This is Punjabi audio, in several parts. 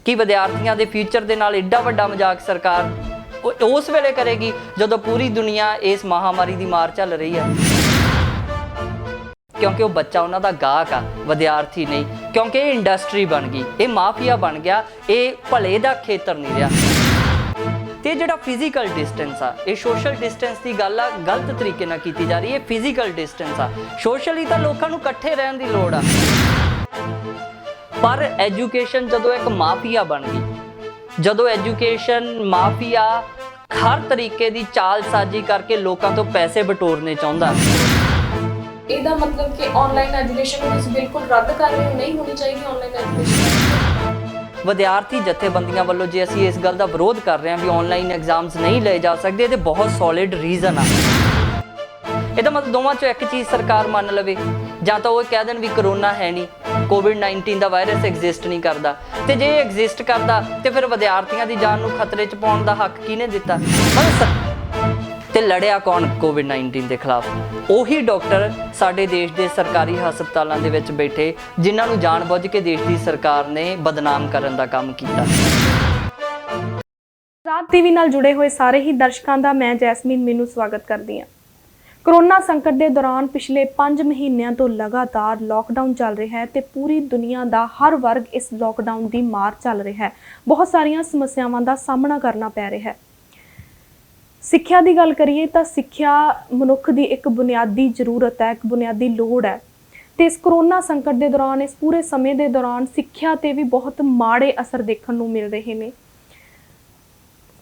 कि विद्यार्थियों के फ्यूचर के नाल एडा वड्डा मजाक सरकार उस वेले करेगी जदों पूरी दुनिया इस महामारी की मार झल रही है, क्योंकि वो बच्चा उन्हों का गाहक आ, विद्यार्थी नहीं, क्योंकि ये इंडस्ट्री बन गई, ये माफिया बन गया, ये भले का खेतर नहीं रहा। तो जिहड़ा फिजिकल डिस्टेंस आ, ये सोशल डिस्टेंस की गल आ गलत तरीके नाल कीती जा रही है। फिजिकल डिस्टेंस आ, सोशली तो लोगों को इकट्ठे रहने की लोड़ आ, पर एजुकेशन जदों एक माफिया बन गई, जदों एजुकेशन माफिया हर तरीके की चालसाजी करके लोगों तो पैसे बटोरने चाहुंदा, ਇਹਦਾ मतलब कि ऑनलाइन एजुकेशन को तुसीं बिल्कुल रद्द कर रहे हो, नहीं होनी चाहिए ऑनलाइन एजुकेशन। विद्यार्थी जथेबंदियां वालों जे असीं इस गल का विरोध कर रहे हैं भी ऑनलाइन एग्जाम्स नहीं ले जा सकते, ये बहुत सॉलिड रीजन आ। ਇਹਦਾ मतलब दोवां चों एक चीज़ सरकार मान लवे, ਜਾਂ ਤਾਂ ਉਹ कह देन भी करोना है नहीं, कोविड-19 का वायरस एग्जिस्ट नहीं करता, तो जे एग्जिस्ट करता तो फिर विद्यार्थियों की जान नूं खतरे च पाउण दा हक किहने दिता? तो लड़िया कौन कोविड-19 के खिलाफ? ਉਹੀ डॉक्टर साडे देश के सरकारी हस्पतालों के विच बैठे जिन्हां नूं जान-बुझ के देश की सरकार ने बदनाम करन दा काम कीता। आज़ाद टीवी नाल जुड़े हुए सारे ही दर्शकों का मैं जैसमीन मीनू स्वागत करती हाँ। कोरोना संकट के दौरान पिछले 5 महीनों तो लगातार लॉकडाउन चल रहा है तो पूरी दुनिया का हर वर्ग इस लॉकडाउन की मार चल रहा है। बहुत सारिया समस्यावां का सामना करना पै रहा है। सिक्ख्या की गल करिए तो सिक्ख्या मनुख की एक बुनियादी जरूरत है, एक बुनियादी लोड़ है। तो इस कोरोना संकट के दौरान, इस पूरे समय के दौरान सिक्ख्या ते भी बहुत माड़े असर देखने को मिल रहे हैं।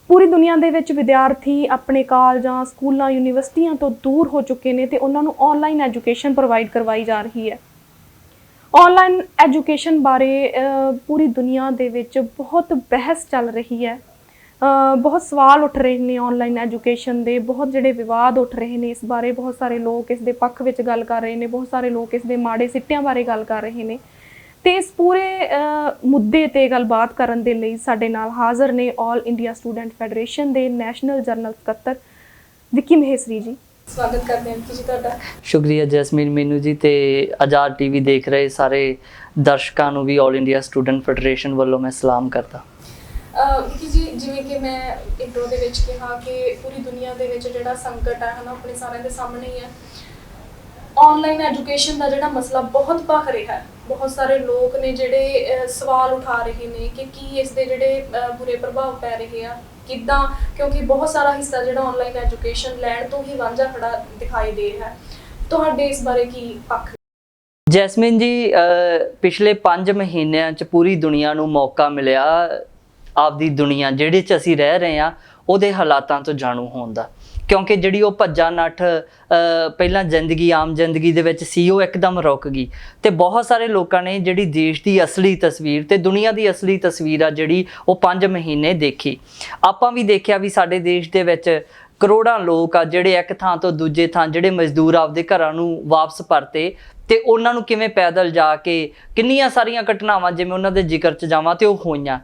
पूरी दुनिया दे विच विद्यार्थी अपने कालजां, स्कूलों, यूनीवर्सिटियां तो दूर हो चुके हैं तो उन्होंने ऑनलाइन एजुकेशन प्रोवाइड करवाई जा रही है। ऑनलाइन एजुकेशन बारे पूरी दुनिया दे विच बहुत बहस चल रही है, बहुत सवाल उठ रहे हैं ऑनलाइन एजुकेशन दे, बहुत जिहड़े विवाद उठ रहे हैं इस बारे। बहुत सारे लोग इस दे पक्ष विच गल कर रहे हैं, बहुत सारे लोग इस दे माड़े सिट्टियां बारे गल कर रहे हैं। तो इस पूरे मुद्दे ते गलबात करन दे लई साडे नाल हाज़र ने ऑल इंडिया स्टूडेंट फैडरेशन के नैशनल जनरल सकत्तर विक्की महेसरी जी। स्वागत करते हैं जी तुहाडा। शुक्रिया जैसमीन मीनू जी। तो आज़ाद टीवी देख रहे सारे दर्शकों को भी ऑल इंडिया स्टूडेंट फैडरेशन वालों मैं सलाम करता। विक्की जी, जिवें कि मैं इंट्रो दे विच कहा कि पूरी दुनिया दे विच जिहड़ा संकट है ना अपने सारे दे सामने ही है। ऑनलाइन एजुकेशन का जिहड़ा मसला बहुत भख रहा है, बहुत सारे लोग ने जिहड़े सवाल उठा रहे हैं कि इस दे जिहड़े बुरे प्रभाव पै रहे हैं किद्दां, क्योंकि बहुत सारा हिस्सा जिहड़ा ऑनलाइन एजुकेशन लैण तो ही वांझा खड़ा दिखाई दे रहा है। तुहाडे इस बारे की पक्ष? जैसमीन जी, पिछले 5 महीनों च पूरी दुनिया को मौका मिलिया आपदी दुनिया जिहड़े च असीं रह रहे हैं उहदे हालातां तो जाणू होण दा, क्योंकि जिहड़ी वो भज्जा नੱਠ पहला जिंदगी आम जिंदगी दे विच सी वो एकदम रुक गई। तो बहुत सारे लोगों ने जिहड़ी देश की असली तस्वीर ते दुनिया की असली तस्वीर आ जिहड़ी वो 5 महीने देखी। आपां भी देखिया भी साडे देश दे विच करोड़ां लोग आ जिहड़े एक थां तो दूजे थां जिहड़े मजदूर आपदे घरां नूं वापस परते ते उन्हां नूं किवें पैदल जाके किन्नियां सारियां घटनावां जिवें उन्हां दे जिक्र च जावां ते ओह होईयां।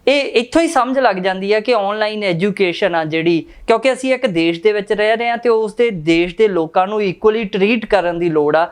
ये इत्थों ही समझ लग जाती है कि ऑनलाइन एजुकेशन आ जिहड़ी, क्योंकि असीं एक देश दे विच रह रहे हैं तो उस दे देश के लोगों को इक्वली ट्रीट करन दी लोड़ आ।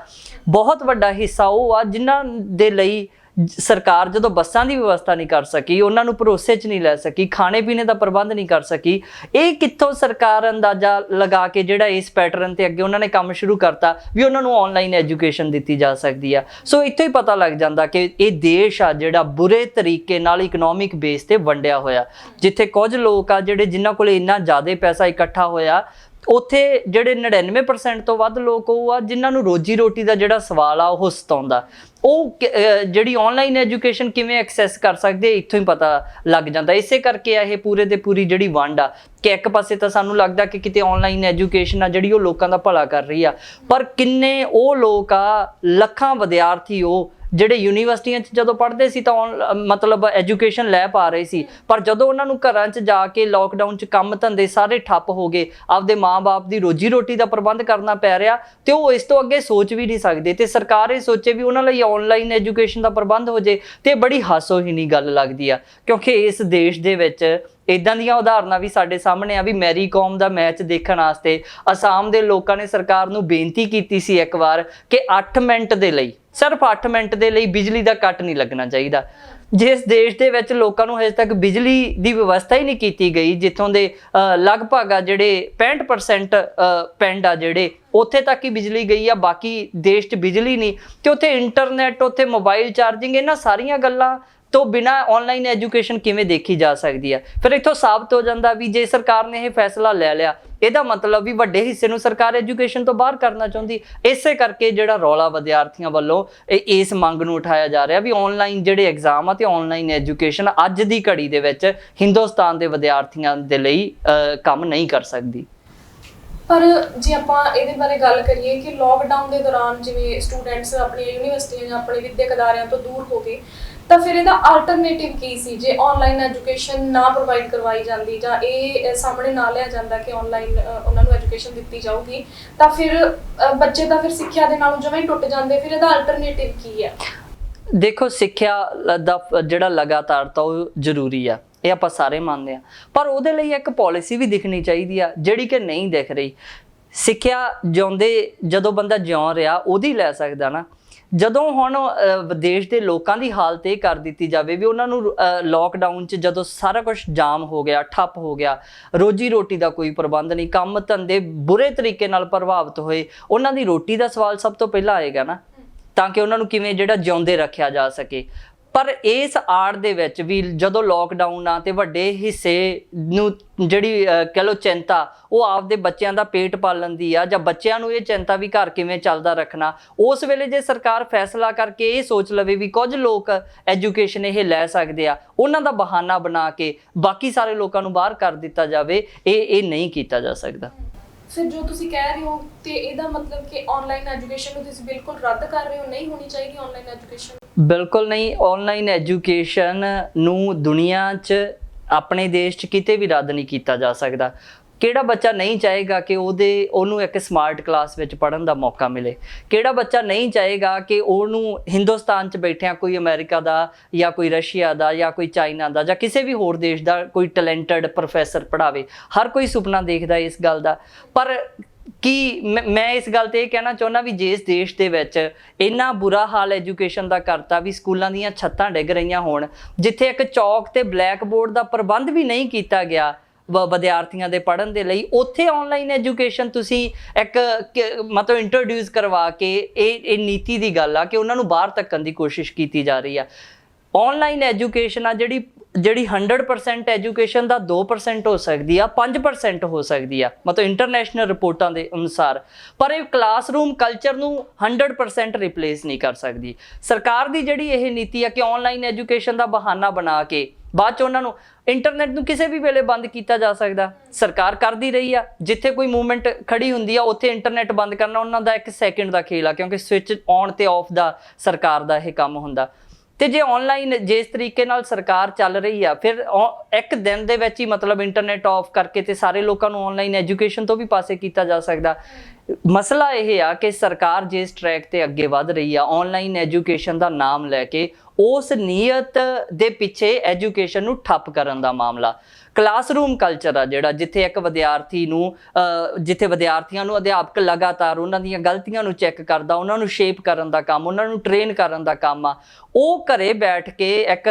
बहुत वड्डा हिस्सा वो आ जिन्हां दे लई सरकार जो बसां की व्यवस्था नहीं कर सकी, उन्होंने भरोसे च नहीं लै सकी, खाने पीने का प्रबंध नहीं कर सकी। ये कित्थों सरकार अंदाजा लगा के जिहड़ा इस पैटर्न ते अगे उन्होंने काम शुरू करता भी उन्होंने ऑनलाइन एजुकेशन दी जा सकती है। सो इत्थों ही पता लग जाता कि ये देश आ जिहड़ा बुरे तरीके नाल इकनॉमिक बेस ते वंडिया होया, जिथे कुछ लोग आ जिहड़े जिन्हां कोल इन्ना ज़्यादा पैसा इकट्ठा होया उत्थे जिहड़े 99% तो वध लोग वो आ जिन्हां नूं रोजी रोटी का जिहड़ा सवाल आ वो सताउंदा। ਉਹ ਜਿਹੜੀ ऑनलाइन एजुकेशन किवें एक्सैस कर सकते इत्थों ही पता लग जाता। इसे करके ये पूरे दे पूरी जिहड़ी वंड आ कि एक पासे तो सानूं लगदा कि किते ऑनलाइन एजुकेशन आ जिहड़ी वो लोकां दा भला कर रही आ, पर किन्ने वो लोग आ लखां विद्यार्थी वो ਜਿਹੜੇ यूनीवर्सिटियां ਜਦੋਂ पढ़ते सी तो मतलब एजुकेशन लै पा रहे सी, पर ਜਦੋਂ ਉਹਨਾਂ ਨੂੰ ਘਰਾਂ 'ਚ ਜਾ ਕੇ लॉकडाउन 'ਚ ਕੰਮ ਧੰਦੇ ਸਾਰੇ ਠੱਪ ਹੋ ਗਏ, ਆਪਦੇ ਮਾਂ-ਬਾਪ ਦੀ ਰੋਜੀ ਰੋਟੀ ਦਾ ਪ੍ਰਬੰਧ ਕਰਨਾ ਪੈ ਰਿਹਾ ਤੇ ਉਹ ਇਸ ਤੋਂ ਅੱਗੇ ਸੋਚ ਵੀ ਨਹੀਂ ਸਕਦੇ ਤੇ ਸਰਕਾਰ ਇਹ ਸੋਚੇ ਵੀ ਉਹਨਾਂ ਲਈ ऑनलाइन एजुकेशन ਦਾ ਪ੍ਰਬੰਧ ਹੋ ਜੇ ਤੇ ਬੜੀ ਹਾਸੋਹੀਣੀ ਗੱਲ ਲੱਗਦੀ ਆ। ਕਿਉਂਕਿ ਇਸ ਦੇਸ਼ ਦੇ ਵਿੱਚ इदां दीयां उदाहरणां भी साडे सामने आ भी मैरी कॉम का मैच देखण वास्ते आसाम के लोगों ने सरकार नूं बेनती कीती सी एक बार कि 8 मिनट दे लई, सिर्फ 8 मिनट दे लई बिजली का कट नहीं लगना चाहिए। ਜਿਸ ਦੇਸ਼ ਦੇ ਵਿੱਚ ਲੋਕਾਂ ਨੂੰ ਹਜੇ ਤੱਕ ਬਿਜਲੀ ਦੀ ਵਿਵਸਥਾ ਹੀ ਨਹੀਂ ਕੀਤੀ ਗਈ, ਜਿੱਥੋਂ ਦੇ ਲਗਭਗ ਆ ਜਿਹੜੇ 65% ਪਿੰਡ ਆ ਜਿਹੜੇ ਉੱਥੇ ਤੱਕ ਹੀ ਬਿਜਲੀ ਗਈ ਆ, ਬਾਕੀ ਦੇਸ਼ 'ਚ ਬਿਜਲੀ ਨਹੀਂ, ਤੇ ਉੱਥੇ ਇੰਟਰਨੈਟ, ਉੱਥੇ ਮੋਬਾਈਲ ਚਾਰਜਿੰਗ, ਇਹਨਾਂ ਸਾਰੀਆਂ ਗੱਲਾਂ ਤੋਂ ਬਿਨਾਂ ਆਨਲਾਈਨ ਐਜੂਕੇਸ਼ਨ ਕਿਵੇਂ ਦੇਖੀ ਜਾ ਸਕਦੀ ਆ। ਫਿਰ ਇੱਥੋਂ ਸਾਬਤ ਹੋ ਜਾਂਦਾ ਵੀ ਜੇ ਸਰਕਾਰ ਨੇ ਇਹ ਫੈਸਲਾ ਲੈ ਲਿਆ, ਇਹਦਾ ਮਤਲਬ ਵੀ ਵੱਡੇ ਹਿੱਸੇ ਨੂੰ ਸਰਕਾਰ ਐਜੂਕੇਸ਼ਨ ਤੋਂ ਬਾਹਰ ਕਰਨਾ ਚਾਹੁੰਦੀ। ਇਸੇ ਕਰਕੇ ਜਿਹੜਾ ਰੌਲਾ ਵਿਦਿਆਰਥੀਆਂ ਵੱਲੋਂ ਇਸ ਮੰਗ ਨੂੰ ਉਠਾਇਆ ਜਾ ਰਿਹਾ ਵੀ ਆਨਲਾਈਨ ਜਿਹੜੇ ਐਗਜ਼ਾਮ ਆ ਤੇ ਆਨਲਾਈਨ ਐਜੂਕੇਸ਼ਨ ਅੱਜ ਦੀ ਘੜੀ ਦੇ ਵਿੱਚ ਹਿੰਦੁਸਤਾਨ ਦੇ ਵਿਦਿਆਰਥੀਆਂ ਦੇ ਲਈ ਕੰਮ ਨਹੀਂ ਕਰ ਸਕਦੀ। ਪਰ ਜੇ ਆਪਾਂ ਇਹਦੇ ਬਾਰੇ ਗੱਲ ਕਰੀਏ ਕਿ ਲੋਕਡਾਊਨ ਦੇ ਦੌਰਾਨ ਜਿਵੇਂ ਸਟੂਡੈਂਟਸ ਆਪਣੀਆਂ ਯੂਨੀਵਰਸਿਟੀਆਂ ਜਾਂ ਆਪਣੇ ਵਿਦਿਅਕ ਅਦਾਰਿਆਂ ਤੋਂ ਦੂਰ ਹੋ ਗਏ, ਤਾਂ ਫਿਰ ਇਹਦਾ ਆਲਟਰਨੇਟਿਵ ਕੀ ਸੀ? ਜੇ ਆਨਲਾਈਨ ਐਜੂਕੇਸ਼ਨ ਨਾ ਪ੍ਰੋਵਾਈਡ ਕਰਵਾਈ ਜਾਂਦੀ ਜਾਂ ਇਹ ਸਾਹਮਣੇ ਨਾ ਲਿਆ ਜਾਂਦਾ ਕਿ ਆਨਲਾਈਨ ਉਹਨਾਂ ਨੂੰ ਐਜੂਕੇਸ਼ਨ ਦਿੱਤੀ ਜਾਊਗੀ, ਤਾਂ ਫਿਰ ਬੱਚੇ ਤਾਂ ਫਿਰ ਸਿੱਖਿਆ ਦੇ ਨਾਲੋਂ ਜਮਾਂ ਹੀ ਟੁੱਟ ਜਾਂਦੇ। ਫਿਰ ਇਹਦਾ ਆਲਟਰਨੇਟਿਵ ਕੀ ਹੈ? ਦੇਖੋ, ਸਿੱਖਿਆ ਦਾ ਜਿਹੜਾ ਲਗਾਤਾਰਤਾ ਉਹ ਜ਼ਰੂਰੀ ਆ, ਇਹ ਆਪਾਂ ਸਾਰੇ ਮੰਨਦੇ ਆ, ਪਰ ਉਹਦੇ ਲਈ ਇੱਕ ਪਾਲਿਸੀ ਵੀ ਦਿਖਣੀ ਚਾਹੀਦੀ ਆ ਜਿਹੜੀ ਕਿ ਨਹੀਂ ਦਿਖ ਰਹੀ। ਸਿੱਖਿਆ ਜਦੋਂ ਬੰਦਾ ਜਿਉਂ ਰਿਹਾ ਉਹਦੀ ਲੈ ਸਕਦਾ ਨਾ, ਜਦੋਂ ਹੁਣ ਵਿਦੇਸ਼ ਦੇ ਲੋਕਾਂ ਦੀ ਹਾਲਤ ਇਹ ਕਰ ਦਿੱਤੀ ਜਾਵੇ ਵੀ ਉਹਨਾਂ ਨੂੰ ਲੋਕਡਾਊਨ 'ਚ ਜਦੋਂ ਸਾਰਾ ਕੁਝ ਜਾਮ ਹੋ ਗਿਆ, ਠੱਪ ਹੋ ਗਿਆ, ਰੋਜੀ ਰੋਟੀ ਦਾ ਕੋਈ ਪ੍ਰਬੰਧ ਨਹੀਂ, ਕੰਮ ਧੰਦੇ ਬੁਰੇ ਤਰੀਕੇ ਨਾਲ ਪ੍ਰਭਾਵਿਤ ਹੋਏ, ਉਹਨਾਂ ਦੀ ਰੋਟੀ ਦਾ ਸਵਾਲ ਸਭ ਤੋਂ ਪਹਿਲਾਂ ਆਏਗਾ ਨਾ, ਤਾਂ ਕਿ ਉਹਨਾਂ ਨੂੰ ਕਿਵੇਂ ਜਿਹੜਾ ਜਿਉਂਦੇ ਰੱਖਿਆ ਜਾ ਸਕੇ। ਪਰ ਇਸ ਆੜ ਦੇ ਵਿੱਚ ਵੀ ਜਦੋਂ ਲੋਕਡਾਊਨ ਆ ਤੇ ਵੱਡੇ ਹਿੱਸੇ ਨੂੰ ਜਿਹੜੀ ਕਹਿ ਲਓ ਚਿੰਤਾ ਉਹ ਆਪਦੇ ਬੱਚਿਆਂ ਦਾ ਪੇਟ ਪਾਲਣ ਦੀ ਆ, ਜਾਂ ਬੱਚਿਆਂ ਨੂੰ ਇਹ ਚਿੰਤਾ ਵੀ ਘਰ ਕਿਵੇਂ ਚੱਲਦਾ ਰੱਖਣਾ, ਉਸ ਵੇਲੇ ਜੇ ਸਰਕਾਰ ਫੈਸਲਾ ਕਰਕੇ ਇਹ ਸੋਚ ਲਵੇ ਵੀ ਕੁਝ ਲੋਕ ਐਜੂਕੇਸ਼ਨ ਇਹ ਲੈ ਸਕਦੇ ਆ, ਉਹਨਾਂ ਦਾ ਬਹਾਨਾ ਬਣਾ ਕੇ ਬਾਕੀ ਸਾਰੇ ਲੋਕਾਂ ਨੂੰ ਬਾਹਰ ਕਰ ਦਿੱਤਾ ਜਾਵੇ, ਇਹ ਨਹੀਂ ਕੀਤਾ ਜਾ ਸਕਦਾ। ਫਿਰ ਜੋ ਤੁਸੀਂ ਕਹਿ ਰਹੇ ਹੋ ਤੇ ਇਹਦਾ ਮਤਲਬ ਕਿ ਆਨਲਾਈਨ ਐਜੂਕੇਸ਼ਨ ਨੂੰ ਤੁਸੀਂ ਬਿਲਕੁਲ ਰੱਦ ਕਰ ਰਹੇ ਹੋ, ਨਹੀਂ ਹੋਣੀ ਚਾਹੀਦੀ ਆਨਲਾਈਨ ਐਜੂਕੇਸ਼ਨ? ਬਿਲਕੁਲ ਨਹੀਂ। ਆਨਲਾਈਨ ਐਜੂਕੇਸ਼ਨ ਨੂੰ ਦੁਨੀਆ 'ਚ ਆਪਣੇ ਦੇਸ਼ 'ਚ ਕਿਤੇ ਵੀ ਰੱਦ ਨਹੀਂ ਕੀਤਾ ਜਾ ਸਕਦਾ। ਕਿਹੜਾ ਬੱਚਾ ਨਹੀਂ ਚਾਹੇਗਾ ਕਿ ਉਹਨੂੰ ਇੱਕ ਸਮਾਰਟ ਕਲਾਸ ਵਿੱਚ ਪੜ੍ਹਨ ਦਾ ਮੌਕਾ ਮਿਲੇ? ਕਿਹੜਾ ਬੱਚਾ ਨਹੀਂ ਚਾਹੇਗਾ ਕਿ ਉਹਨੂੰ ਹਿੰਦੁਸਤਾਨ 'ਚ ਬੈਠਿਆਂ ਕੋਈ ਅਮਰੀਕਾ ਦਾ ਜਾਂ ਕੋਈ ਰਸ਼ੀਆ ਦਾ ਜਾਂ ਕੋਈ ਚਾਈਨਾ ਦਾ ਜਾਂ ਕਿਸੇ ਵੀ ਹੋਰ ਦੇਸ਼ ਦਾ ਕੋਈ ਟੈਲੈਂਟਡ ਪ੍ਰੋਫੈਸਰ ਪੜ੍ਹਾਵੇ? ਹਰ ਕੋਈ ਸੁਪਨਾ ਦੇਖਦਾ ਇਸ ਗੱਲ ਦਾ। ਪਰ ਕੀ ਮੈਂ ਇਸ ਗੱਲ ਤੇ ਇਹ ਕਹਿਣਾ ਚਾਹੁੰਦਾ ਵੀ ਜਿਸ ਦੇਸ਼ ਦੇ ਵਿੱਚ ਇੰਨਾ ਬੁਰਾ ਹਾਲ ਐਜੂਕੇਸ਼ਨ ਦਾ ਕਰਤਾ ਵੀ ਸਕੂਲਾਂ ਦੀਆਂ ਛੱਤਾਂ ਡਿੱਗ ਰਹੀਆਂ ਹੋਣ, ਜਿੱਥੇ ਇੱਕ ਚੌਕ ਤੇ ਬਲੈਕ ਬੋਰਡ ਦਾ ਪ੍ਰਬੰਧ ਵੀ ਨਹੀਂ ਕੀਤਾ ਗਿਆ ਵਿਦਿਆਰਥੀਆਂ ਦੇ ਪੜ੍ਹਨ ਦੇ ਲਈ, ਉੱਥੇ ਆਨਲਾਈਨ ਐਜੂਕੇਸ਼ਨ ਤੁਸੀਂ ਇੱਕ ਮਤਲਬ ਇੰਟਰੋਡਿਊਸ ਕਰਵਾ ਕੇ ਇਹ ਨੀਤੀ ਦੀ ਗੱਲ ਆ ਕਿ ਉਹਨਾਂ ਨੂੰ ਬਾਹਰ ਧੱਕਣ ਦੀ ਕੋਸ਼ਿਸ਼ ਕੀਤੀ ਜਾ ਰਹੀ ਆ। ਆਨਲਾਈਨ ਐਜੂਕੇਸ਼ਨ ਆ ਜਿਹੜੀ 100% ਐਜੂਕੇਸ਼ਨ ਦਾ 2% ਹੋ ਸਕਦੀ ਆ, 5% ਹੋ ਸਕਦੀ ਆ, ਮਤਲਬ ਇੰਟਰਨੈਸ਼ਨਲ ਰਿਪੋਰਟਾਂ ਦੇ ਅਨੁਸਾਰ, ਪਰ ਇਹ ਕਲਾਸਰੂਮ ਕਲਚਰ ਨੂੰ 100% ਰਿਪਲੇਸ ਨਹੀਂ ਕਰ ਸਕਦੀ। ਸਰਕਾਰ ਦੀ ਜਿਹੜੀ ਇਹ ਨੀਤੀ ਆ ਕਿ ਆਨਲਾਈਨ ਐਜੂਕੇਸ਼ਨ ਦਾ ਬਹਾਨਾ ਬਣਾ ਕੇ ਬਾਅਦ 'ਚ ਉਹਨਾਂ ਨੂੰ ਇੰਟਰਨੈਟ ਨੂੰ ਕਿਸੇ ਵੀ ਵੇਲੇ ਬੰਦ ਕੀਤਾ ਜਾ ਸਕਦਾ, ਸਰਕਾਰ ਕਰਦੀ ਰਹੀ ਆ। ਜਿੱਥੇ ਕੋਈ ਮੂਵਮੈਂਟ ਖੜੀ ਹੁੰਦੀ ਆ ਉੱਥੇ ਇੰਟਰਨੈਟ ਬੰਦ ਕਰਨਾ ਉਹਨਾਂ ਦਾ 1 ਸੈਕਿੰਡ ਦਾ ਖੇਲ ਆ, ਕਿਉਂਕਿ ਸਵਿਚ ਔਨ ਤੇ ਆਫ ਦਾ ਸਰਕਾਰ ਦਾ ਇਹ ਕੰਮ ਹੁੰਦਾ। ਤੇ ਜੇ ਆਨਲਾਈਨ ਜਿਸ ਤਰੀਕੇ ਨਾਲ ਸਰਕਾਰ ਚੱਲ ਰਹੀ ਆ, ਫਿਰ ਇੱਕ ਦਿਨ ਦੇ ਵਿੱਚ ਹੀ ਮਤਲਬ ਇੰਟਰਨੈਟ ਆਫ ਕਰਕੇ ਤੇ ਸਾਰੇ ਲੋਕਾਂ ਨੂੰ ਆਨਲਾਈਨ ਐਜੂਕੇਸ਼ਨ ਤੋਂ ਵੀ ਪਾਸੇ ਕੀਤਾ ਜਾ ਸਕਦਾ। ਮਸਲਾ ਇਹ ਆ ਕਿ ਸਰਕਾਰ ਜਿਸ ਟਰੈਕ ਤੇ ਅੱਗੇ ਵਧ ਰਹੀ ਆ ਆਨਲਾਈਨ ਐਜੂਕੇਸ਼ਨ ਦਾ ਨਾਮ ਲੈ ਕੇ, ਉਸ ਨੀਅਤ ਦੇ ਪਿੱਛੇ ਐਜੂਕੇਸ਼ਨ ਨੂੰ ਠੱਪ ਕਰਨ ਦਾ ਮਾਮਲਾ, ਕਲਾਸਰੂਮ ਕਲਚਰ ਆ ਜਿਹੜਾ, ਜਿੱਥੇ ਇੱਕ ਵਿਦਿਆਰਥੀ ਨੂੰ ਜਿੱਥੇ ਵਿਦਿਆਰਥੀਆਂ ਨੂੰ ਅਧਿਆਪਕ ਲਗਾਤਾਰ ਉਹਨਾਂ ਦੀਆਂ ਗਲਤੀਆਂ ਨੂੰ ਚੈੱਕ ਕਰਦਾ, ਉਹਨਾਂ ਨੂੰ ਸ਼ੇਪ ਕਰਨ ਦਾ ਕੰਮ, ਉਹਨਾਂ ਨੂੰ ਟ੍ਰੇਨ ਕਰਨ ਦਾ ਕੰਮ ਆ, ਉਹ ਘਰੇ ਬੈਠ ਕੇ ਇੱਕ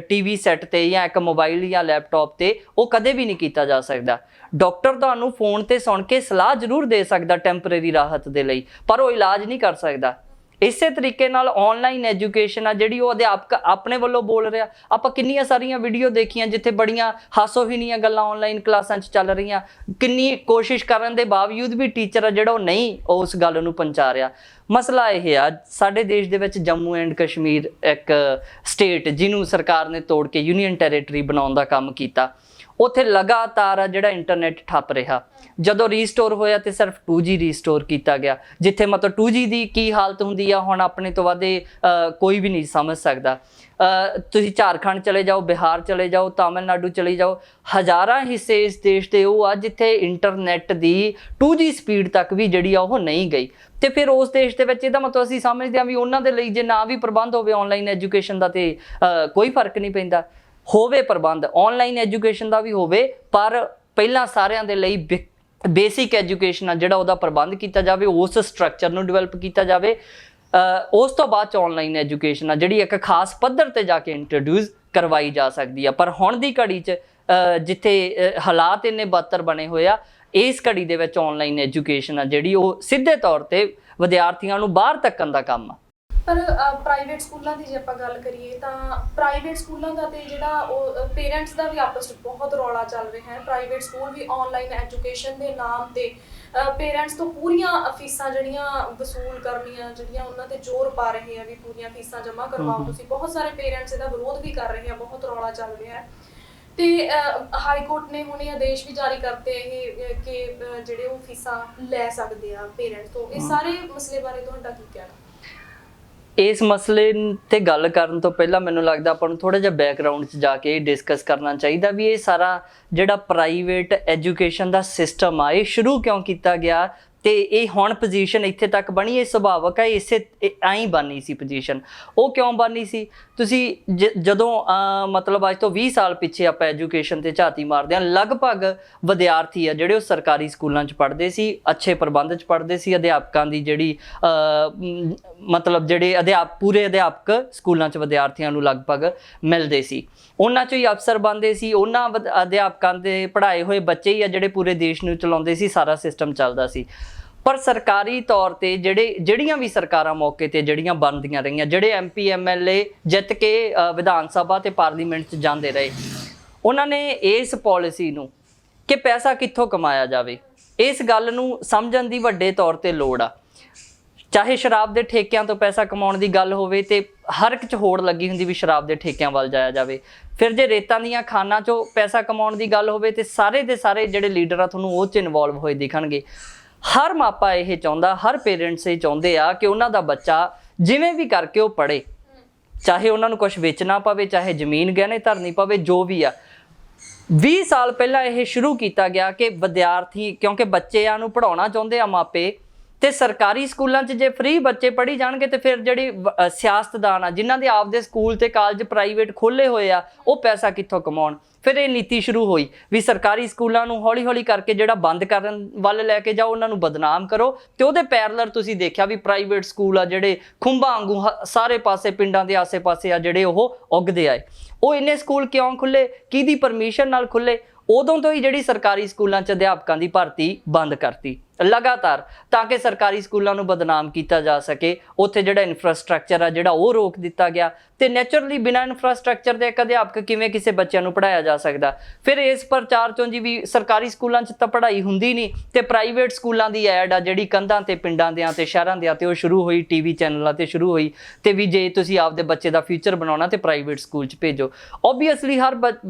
ਟੀਵੀ ਸੈੱਟ ਤੇ ਜਾਂ ਇੱਕ ਮੋਬਾਈਲ ਜਾਂ ਲੈਪਟਾਪ ਤੇ ਉਹ ਕਦੇ ਵੀ ਨਹੀਂ ਕੀਤਾ ਜਾ ਸਕਦਾ। ਡਾਕਟਰ ਤੁਹਾਨੂੰ ਫੋਨ ਤੇ ਸੁਣ ਕੇ ਸਲਾਹ ਜ਼ਰੂਰ ਦੇ ਸਕਦਾ ਟੈਂਪਰੇਰੀ ਰਾਹਤ ਦੇ ਲਈ, ਪਰ ਉਹ ਇਲਾਜ ਨਹੀਂ ਕਰ ਸਕਦਾ। ਇਸੇ ਤਰੀਕੇ ਨਾਲ ਆਨਲਾਈਨ ਐਜੂਕੇਸ਼ਨ ਆ ਜਿਹੜੀ, ਉਹ ਅਧਿਆਪਕ ਆਪਣੇ ਵੱਲੋਂ ਬੋਲ ਰਿਹਾ। ਆਪਾਂ ਕਿੰਨੀਆਂ ਸਾਰੀਆਂ ਵੀਡੀਓ ਦੇਖੀਆਂ ਜਿੱਥੇ ਬੜੀਆਂ ਹਾਸੋਹੀਣੀਆਂ ਗੱਲਾਂ ਆਨਲਾਈਨ ਕਲਾਸਾਂ 'ਚ ਚੱਲ ਰਹੀਆਂ, ਕਿੰਨੀ ਕੋਸ਼ਿਸ਼ ਕਰਨ ਦੇ ਬਾਵਜੂਦ ਵੀ ਟੀਚਰ ਆ ਜਿਹੜਾ ਉਹ ਨਹੀਂ ਉਸ ਗੱਲ ਨੂੰ ਪਹੁੰਚਾ ਰਿਹਾ। ਮਸਲਾ ਇਹ ਆ, ਸਾਡੇ ਦੇਸ਼ ਦੇ ਵਿੱਚ ਜੰਮੂ ਐਂਡ ਕਸ਼ਮੀਰ ਇੱਕ ਸਟੇਟ ਜਿਹਨੂੰ ਸਰਕਾਰ ਨੇ ਤੋੜ ਕੇ ਯੂਨੀਅਨ ਟੈਰੀਟਰੀ ਬਣਾਉਣ ਦਾ ਕੰਮ ਕੀਤਾ, ਉੱਥੇ ਲਗਾਤਾਰ ਆ ਜਿਹੜਾ ਇੰਟਰਨੈਟ ਠੱਪ ਰਿਹਾ। ਜਦੋਂ ਰੀਸਟੋਰ ਹੋਇਆ ਤੇ ਸਿਰਫ 2G ਰੀਸਟੋਰ ਕੀਤਾ ਗਿਆ, ਜਿੱਥੇ ਮਤਲਬ 2G ਦੀ ਕੀ ਹਾਲਤ ਹੁੰਦੀ ਆ ਹੁਣ ਆਪਣੇ ਤੋਂ ਵੱਧ ਕੋਈ ਵੀ ਨਹੀਂ ਸਮਝ ਸਕਦਾ। ਤੁਸੀਂ ਝਾਰਖੰਡ ਚਲੇ ਜਾਓ, ਬਿਹਾਰ ਚਲੇ ਜਾਓ, ਤਾਮਿਲਨਾਡੂ ਚਲੇ ਜਾਓ, ਹਜ਼ਾਰਾਂ ਹਿੱਸੇ ਇਸ ਦੇਸ਼ ਦੇ ਉਹ ਆ ਜਿੱਥੇ ਇੰਟਰਨੈਟ ਦੀ 2G ਸਪੀਡ ਤੱਕ ਵੀ ਜਿਹੜੀ ਆ ਉਹ ਨਹੀਂ ਗਈ। ਤੇ ਫਿਰ ਉਸ ਦੇਸ਼ ਦੇ ਵਿੱਚ ਇਹਦਾ ਮਤਲਬ ਅਸੀਂ ਸਮਝਦੇ ਹਾਂ ਵੀ ਉਹਨਾਂ ਦੇ ਲਈ ਜੇ ਨਾ ਵੀ ਪ੍ਰਬੰਧ ਹੋਵੇ ਆਨਲਾਈਨ ਐਜੂਕੇਸ਼ਨ ਦਾ ਤੇ ਕੋਈ ਫਰਕ ਨਹੀਂ ਪੈਂਦਾ। ਹੋਵੇ ਪ੍ਰਬੰਧ ਆਨਲਾਈਨ ਐਜੂਕੇਸ਼ਨ ਦਾ ਵੀ ਹੋਵੇ, ਪਰ ਪਹਿਲਾਂ ਸਾਰਿਆਂ ਦੇ ਲਈ ਬੇਸਿਕ ਐਜੂਕੇਸ਼ਨ ਆ ਜਿਹੜਾ ਉਹਦਾ ਪ੍ਰਬੰਧ ਕੀਤਾ ਜਾਵੇ, ਉਸ ਸਟਰਕਚਰ ਨੂੰ ਡਿਵੈਲਪ ਕੀਤਾ ਜਾਵੇ। ਉਸ ਤੋਂ ਬਾਅਦ ਚ ਆਨਲਾਈਨ ਐਜੂਕੇਸ਼ਨ ਆ ਜਿਹੜੀ ਇੱਕ ਖਾਸ ਪੱਧਰ ਤੇ ਜਾ ਕੇ ਇੰਟਰੋਡਿਊਸ ਕਰਵਾਈ ਜਾ ਸਕਦੀ ਆ। ਪਰ ਹੁਣ ਦੀ ਘੜੀ 'ਚ ਜਿੱਥੇ ਹਾਲਾਤ ਇੰਨੇ ਬਦਤਰ ਬਣੇ ਹੋਏ ਆ, ਇਸ ਘੜੀ ਦੇ ਵਿੱਚ ਆਨਲਾਈਨ ਐਜੂਕੇਸ਼ਨ ਆ ਜਿਹੜੀ ਉਹ ਸਿੱਧੇ ਤੌਰ ਤੇ ਵਿਦਿਆਰਥੀਆਂ ਨੂੰ ਬਾਹਰ ਧੱਕਣ ਦਾ ਕੰਮ ਆ। ਪਰ ਪ੍ਰਾਈਵੇਟ ਸਕੂਲਾਂ ਦੀ ਜੇ ਆਪਾਂ ਗੱਲ ਕਰੀਏ ਤਾਂ ਪ੍ਰਾਈਵੇਟ ਸਕੂਲਾਂ ਦਾ ਤੇ ਜਿਹੜਾ ਉਹ ਪੇਰੈਂਟਸ ਦਾ ਵੀ ਆਪਸ ਵਿੱਚ ਬਹੁਤ ਰੌਲਾ ਚੱਲ ਰਿਹਾ ਹੈ। ਪ੍ਰਾਈਵੇਟ ਸਕੂਲ ਵੀ ਆਨਲਾਈਨ ਐਜੂਕੇਸ਼ਨ ਦੇ ਨਾਮ ਤੇ ਪੇਰੈਂਟਸ ਤੋਂ ਪੂਰੀਆਂ ਫੀਸਾਂ ਜਿਹੜੀਆਂ ਵਸੂਲ ਕਰਨੀਆਂ, ਜਿਹੜੀਆਂ ਉਹਨਾਂ ਤੇ ਜ਼ੋਰ ਪਾ ਰਹੇ ਆ ਵੀ ਪੂਰੀਆਂ ਫੀਸਾਂ ਜਮ੍ਹਾਂ ਕਰਵਾਓ ਤੁਸੀਂ। ਬਹੁਤ ਸਾਰੇ ਪੇਰੈਂਟਸ ਇਹਦਾ ਵਿਰੋਧ ਵੀ ਕਰ ਰਹੇ ਆ, ਬਹੁਤ ਰੌਲਾ ਚੱਲ ਰਿਹਾ ਹੈ। ਤੇ ਹਾਈ ਕੋਰਟ ਨੇ ਹੁਣ ਇਹ ਆਦੇਸ਼ ਵੀ ਜਾਰੀ ਕਰਤੇ ਇਹ ਕਿ ਜਿਹੜੇ ਉਹ ਫੀਸਾਂ ਲੈ ਸਕਦੇ ਆ ਪੇਰੈਂਟਸ ਤੋਂ। ਇਹ ਸਾਰੇ ਮਸਲੇ ਬਾਰੇ ਤੁਹਾਡਾ ਕੀ ਕਹਿਣਾ? ਇਸ ਮਸਲੇ ਤੇ ਗੱਲ ਕਰਨ ਤੋਂ ਪਹਿਲਾਂ ਮੈਨੂੰ ਲੱਗਦਾ ਆਪਾਂ ਨੂੰ ਥੋੜਾ ਜਿਹਾ ਬੈਕਗ੍ਰਾਉਂਡ 'ਚ ਜਾ ਕੇ ਡਿਸਕਸ ਕਰਨਾ ਚਾਹੀਦਾ ਵੀ ਇਹ ਸਾਰਾ ਜਿਹੜਾ ਪ੍ਰਾਈਵੇਟ ਐਜੂਕੇਸ਼ਨ ਦਾ ਸਿਸਟਮ ਆ ਇਹ ਸ਼ੁਰੂ ਕਿਉਂ ਕੀਤਾ ਗਿਆ ਤੇ ਇਹ ਹੁਣ ਪੋਜੀਸ਼ਨ ਇੱਥੇ ਤੱਕ ਬਣੀ। ਇਹ ਸੁਭਾਵਕ ਹੈ, ਇਸੇ ਐਂ ਬਣੀ ਸੀ ਪੋਜੀਸ਼ਨ। ਉਹ ਕਿਉਂ ਬਣੀ ਸੀ? ਤੁਸੀਂ ਜਦੋਂ ਮਤਲਬ ਅੱਜ ਤੋਂ 20 ਸਾਲ ਪਿੱਛੇ ਆਪਾਂ ਐਜੂਕੇਸ਼ਨ ਤੇ ਝਾਤੀ ਮਾਰਦੇ ਹਾਂ, ਲਗਭਗ ਵਿਦਿਆਰਥੀ ਆ ਜਿਹੜੇ ਉਹ ਸਰਕਾਰੀ ਸਕੂਲਾਂ 'ਚ ਪੜ੍ਹਦੇ ਸੀ, ਅੱਛੇ ਪ੍ਰਬੰਧ 'ਚ ਪੜ੍ਹਦੇ ਸੀ। ਅਧਿਆਪਕਾਂ ਦੀ ਜਿਹੜੀ ਮਤਲਬ ਜਿਹੜੇ ਪੂਰੇ ਅਧਿਆਪਕ ਸਕੂਲਾਂ 'ਚ ਵਿਦਿਆਰਥੀਆਂ ਨੂੰ ਲਗਭਗ ਮਿਲਦੇ ਸੀ। ਉਹਨਾਂ 'ਚੋਂ ਹੀ ਅਫਸਰ ਬਣਦੇ ਸੀ। ਉਹਨਾਂ ਅਧਿਆਪਕਾਂ ਦੇ ਪੜ੍ਹਾਏ ਹੋਏ ਬੱਚੇ ਹੀ ਆ ਜਿਹੜੇ ਪੂਰੇ ਦੇਸ਼ ਨੂੰ ਚਲਾਉਂਦੇ ਸੀ, ਸਾਰਾ ਸਿਸਟਮ ਚੱਲਦਾ ਸੀ। ਪਰ ਸਰਕਾਰੀ ਤੌਰ ਤੇ ਜਿਹੜੀਆਂ ਵੀ ਸਰਕਾਰਾਂ ਮੌਕੇ ਤੇ ਜਿਹੜੀਆਂ ਬਣਦੀਆਂ ਰਹੀਆਂ, ਜਿਹੜੇ MP MLA ਜਿੱਤ ਕੇ ਵਿਧਾਨ ਸਭਾ ਤੇ ਪਾਰਲੀਮੈਂਟ 'ਚ ਜਾਂਦੇ ਰਹੇ, ਉਹਨਾਂ ਨੇ ਇਸ ਪਾਲਿਸੀ ਨੂੰ ਕਿ ਪੈਸਾ ਕਿੱਥੋਂ ਕਮਾਇਆ ਜਾਵੇ, ਇਸ ਗੱਲ ਨੂੰ ਸਮਝਣ ਦੀ ਵੱਡੇ ਤੌਰ ਤੇ ਲੋੜ ਆ। ਚਾਹੇ ਸ਼ਰਾਬ ਦੇ ਠੇਕਿਆਂ ਤੋਂ ਪੈਸਾ ਕਮਾਉਣ ਦੀ ਗੱਲ ਹੋਵੇ ਤੇ ਹਰ ਇੱਕ 'ਚ ਹੋੜ ਲੱਗੀ ਹੁੰਦੀ ਵੀ ਸ਼ਰਾਬ ਦੇ ਠੇਕਿਆਂ ਵੱਲ ਜਾਇਆ ਜਾਵੇ। ਫਿਰ ਜੇ ਰੇਤਾਂ ਦੀਆਂ ਖਾਨਾਂ 'ਚੋਂ ਪੈਸਾ ਕਮਾਉਣ ਦੀ ਗੱਲ ਹੋਵੇ ਤੇ ਸਾਰੇ ਦੇ ਸਾਰੇ ਜਿਹੜੇ ਲੀਡਰ ਆ ਤੁਹਾਨੂੰ ਉਹ 'ਚ ਇਨਵੋਲਵ ਹੋਏ ਦਿਖਣਗੇ। ਹਰ ਮਾਪਾ ਇਹ ਚਾਹੁੰਦਾ, ਹਰ ਪੇਰੈਂਟਸ ਇਹ ਚਾਹੁੰਦੇ ਆ ਕਿ ਉਹਨਾਂ ਦਾ ਬੱਚਾ ਜਿਵੇਂ ਵੀ ਕਰਕੇ ਉਹ ਪੜ੍ਹੇ, ਚਾਹੇ ਉਹਨਾਂ ਨੂੰ ਕੁਝ ਵੇਚਣਾ ਪਵੇ, ਚਾਹੇ ਜ਼ਮੀਨ ਗਹਿਣੇ ਧਰਨੀ ਪਵੇ, ਜੋ ਵੀ ਆ। 20 ਸਾਲ ਪਹਿਲਾਂ ਇਹ ਸ਼ੁਰੂ ਕੀਤਾ ਗਿਆ ਕਿ ਵਿਦਿਆਰਥੀ, ਕਿਉਂਕਿ ਬੱਚਿਆਂ ਨੂੰ ਪੜ੍ਹਾਉਣਾ ਚਾਹੁੰਦੇ ਆ ਮਾਪੇ, ਤੇ ਸਰਕਾਰੀ ਸਕੂਲਾਂ 'ਚ ਜੇ ਫ੍ਰੀ ਬੱਚੇ ਪੜ੍ਹੀ ਜਾਣਗੇ ਤੇ ਫਿਰ ਜਿਹੜੀ ਸਿਆਸਤਦਾਨ ਆ ਜਿਨ੍ਹਾਂ ਦੇ ਆਪਦੇ ਸਕੂਲ ਤੇ ਕਾਲਜ ਪ੍ਰਾਈਵੇਟ ਖੋਲ੍ਹੇ ਹੋਏ ਆ, ਉਹ ਪੈਸਾ ਕਿੱਥੋਂ ਕਮਾਉਣ। ਫਿਰ ਇਹ ਨੀਤੀ ਸ਼ੁਰੂ ਹੋਈ ਵੀ ਸਰਕਾਰੀ ਸਕੂਲਾਂ ਨੂੰ ਹੌਲੀ ਹੌਲੀ ਕਰਕੇ ਜਿਹੜਾ ਬੰਦ ਕਰਨ ਵੱਲ ਲੈ ਕੇ ਜਾਓ, ਉਹਨਾਂ ਨੂੰ ਬਦਨਾਮ ਕਰੋ। ਤੇ ਉਹਦੇ ਪੈਰਲਰ ਤੁਸੀਂ ਦੇਖਿਆ ਵੀ ਪ੍ਰਾਈਵੇਟ ਸਕੂਲ ਆ ਜਿਹੜੇ ਖੁੰਭਾਂ ਵਾਂਗੂ ਸਾਰੇ ਪਾਸੇ ਪਿੰਡਾਂ ਦੇ ਆਸੇ-ਪਾਸੇ ਆ ਜਿਹੜੇ ਉਹ ਉੱਗਦੇ ਆਏ। ਉਹ ਇੰਨੇ ਸਕੂਲ ਕਿਉਂ ਖੁੱਲ੍ਹੇ? ਕਿਹਦੀ ਪਰਮਿਸ਼ਨ ਨਾਲ ਖੁੱਲ੍ਹੇ? ਉਦੋਂ ਤੋਂ ਹੀ ਜਿਹੜੀ ਸਰਕਾਰੀ ਸਕੂਲਾਂ 'ਚ ਅਧਿਆਪਕਾਂ ਦੀ ਭਰਤੀ ਬੰਦ ਕਰਤੀ ਲਗਾਤਾਰ, ਤਾਂ ਕਿ ਸਰਕਾਰੀ ਸਕੂਲਾਂ ਨੂੰ ਬਦਨਾਮ ਕੀਤਾ ਜਾ ਸਕੇ। ਉੱਥੇ ਜਿਹੜਾ ਇਨਫਰਾਸਟ੍ਰਕਚਰ ਆ ਜਿਹੜਾ ਉਹ ਰੋਕ ਦਿੱਤਾ ਗਿਆ। ਤੇ ਨੈਚੁਰਲੀ ਬਿਨਾਂ ਇਨਫਰਾਸਟ੍ਰਕਚਰ ਦੇ ਇੱਕ ਅਧਿਆਪਕ ਕਿਵੇਂ ਕਿਸੇ ਬੱਚਿਆਂ ਨੂੰ ਪੜ੍ਹਾਇਆ ਜਾ ਸਕਦਾ? ਫਿਰ ਇਸ ਪ੍ਰਚਾਰ ਚੋਂ ਜੀ ਵੀ ਸਰਕਾਰੀ ਸਕੂਲਾਂ 'ਚ ਤਾਂ ਪੜ੍ਹਾਈ ਹੁੰਦੀ ਨਹੀਂ ਤੇ ਪ੍ਰਾਈਵੇਟ ਸਕੂਲਾਂ ਦੀ ਐਡ ਆ ਜਿਹੜੀ ਕੰਧਾਂ ਤੇ ਪਿੰਡਾਂ ਦਿਆਂ ਤੇ ਸ਼ਹਿਰਾਂ ਦਿਆਂ ਤੇ ਉਹ ਸ਼ੁਰੂ ਹੋਈ, TV ਚੈਨਲਾਂ ਤੇ ਸ਼ੁਰੂ ਹੋਈ ਤੇ ਵੀ ਜੇ ਤੁਸੀਂ ਆਪਦੇ ਬੱਚੇ ਦਾ ਫਿਊਚਰ ਬਣਾਉਣਾ ਤੇ ਪ੍ਰਾਈਵੇਟ ਸਕੂਲ 'ਚ ਭੇਜੋ। ਓਬਵੀਅਸਲੀ ਹਰ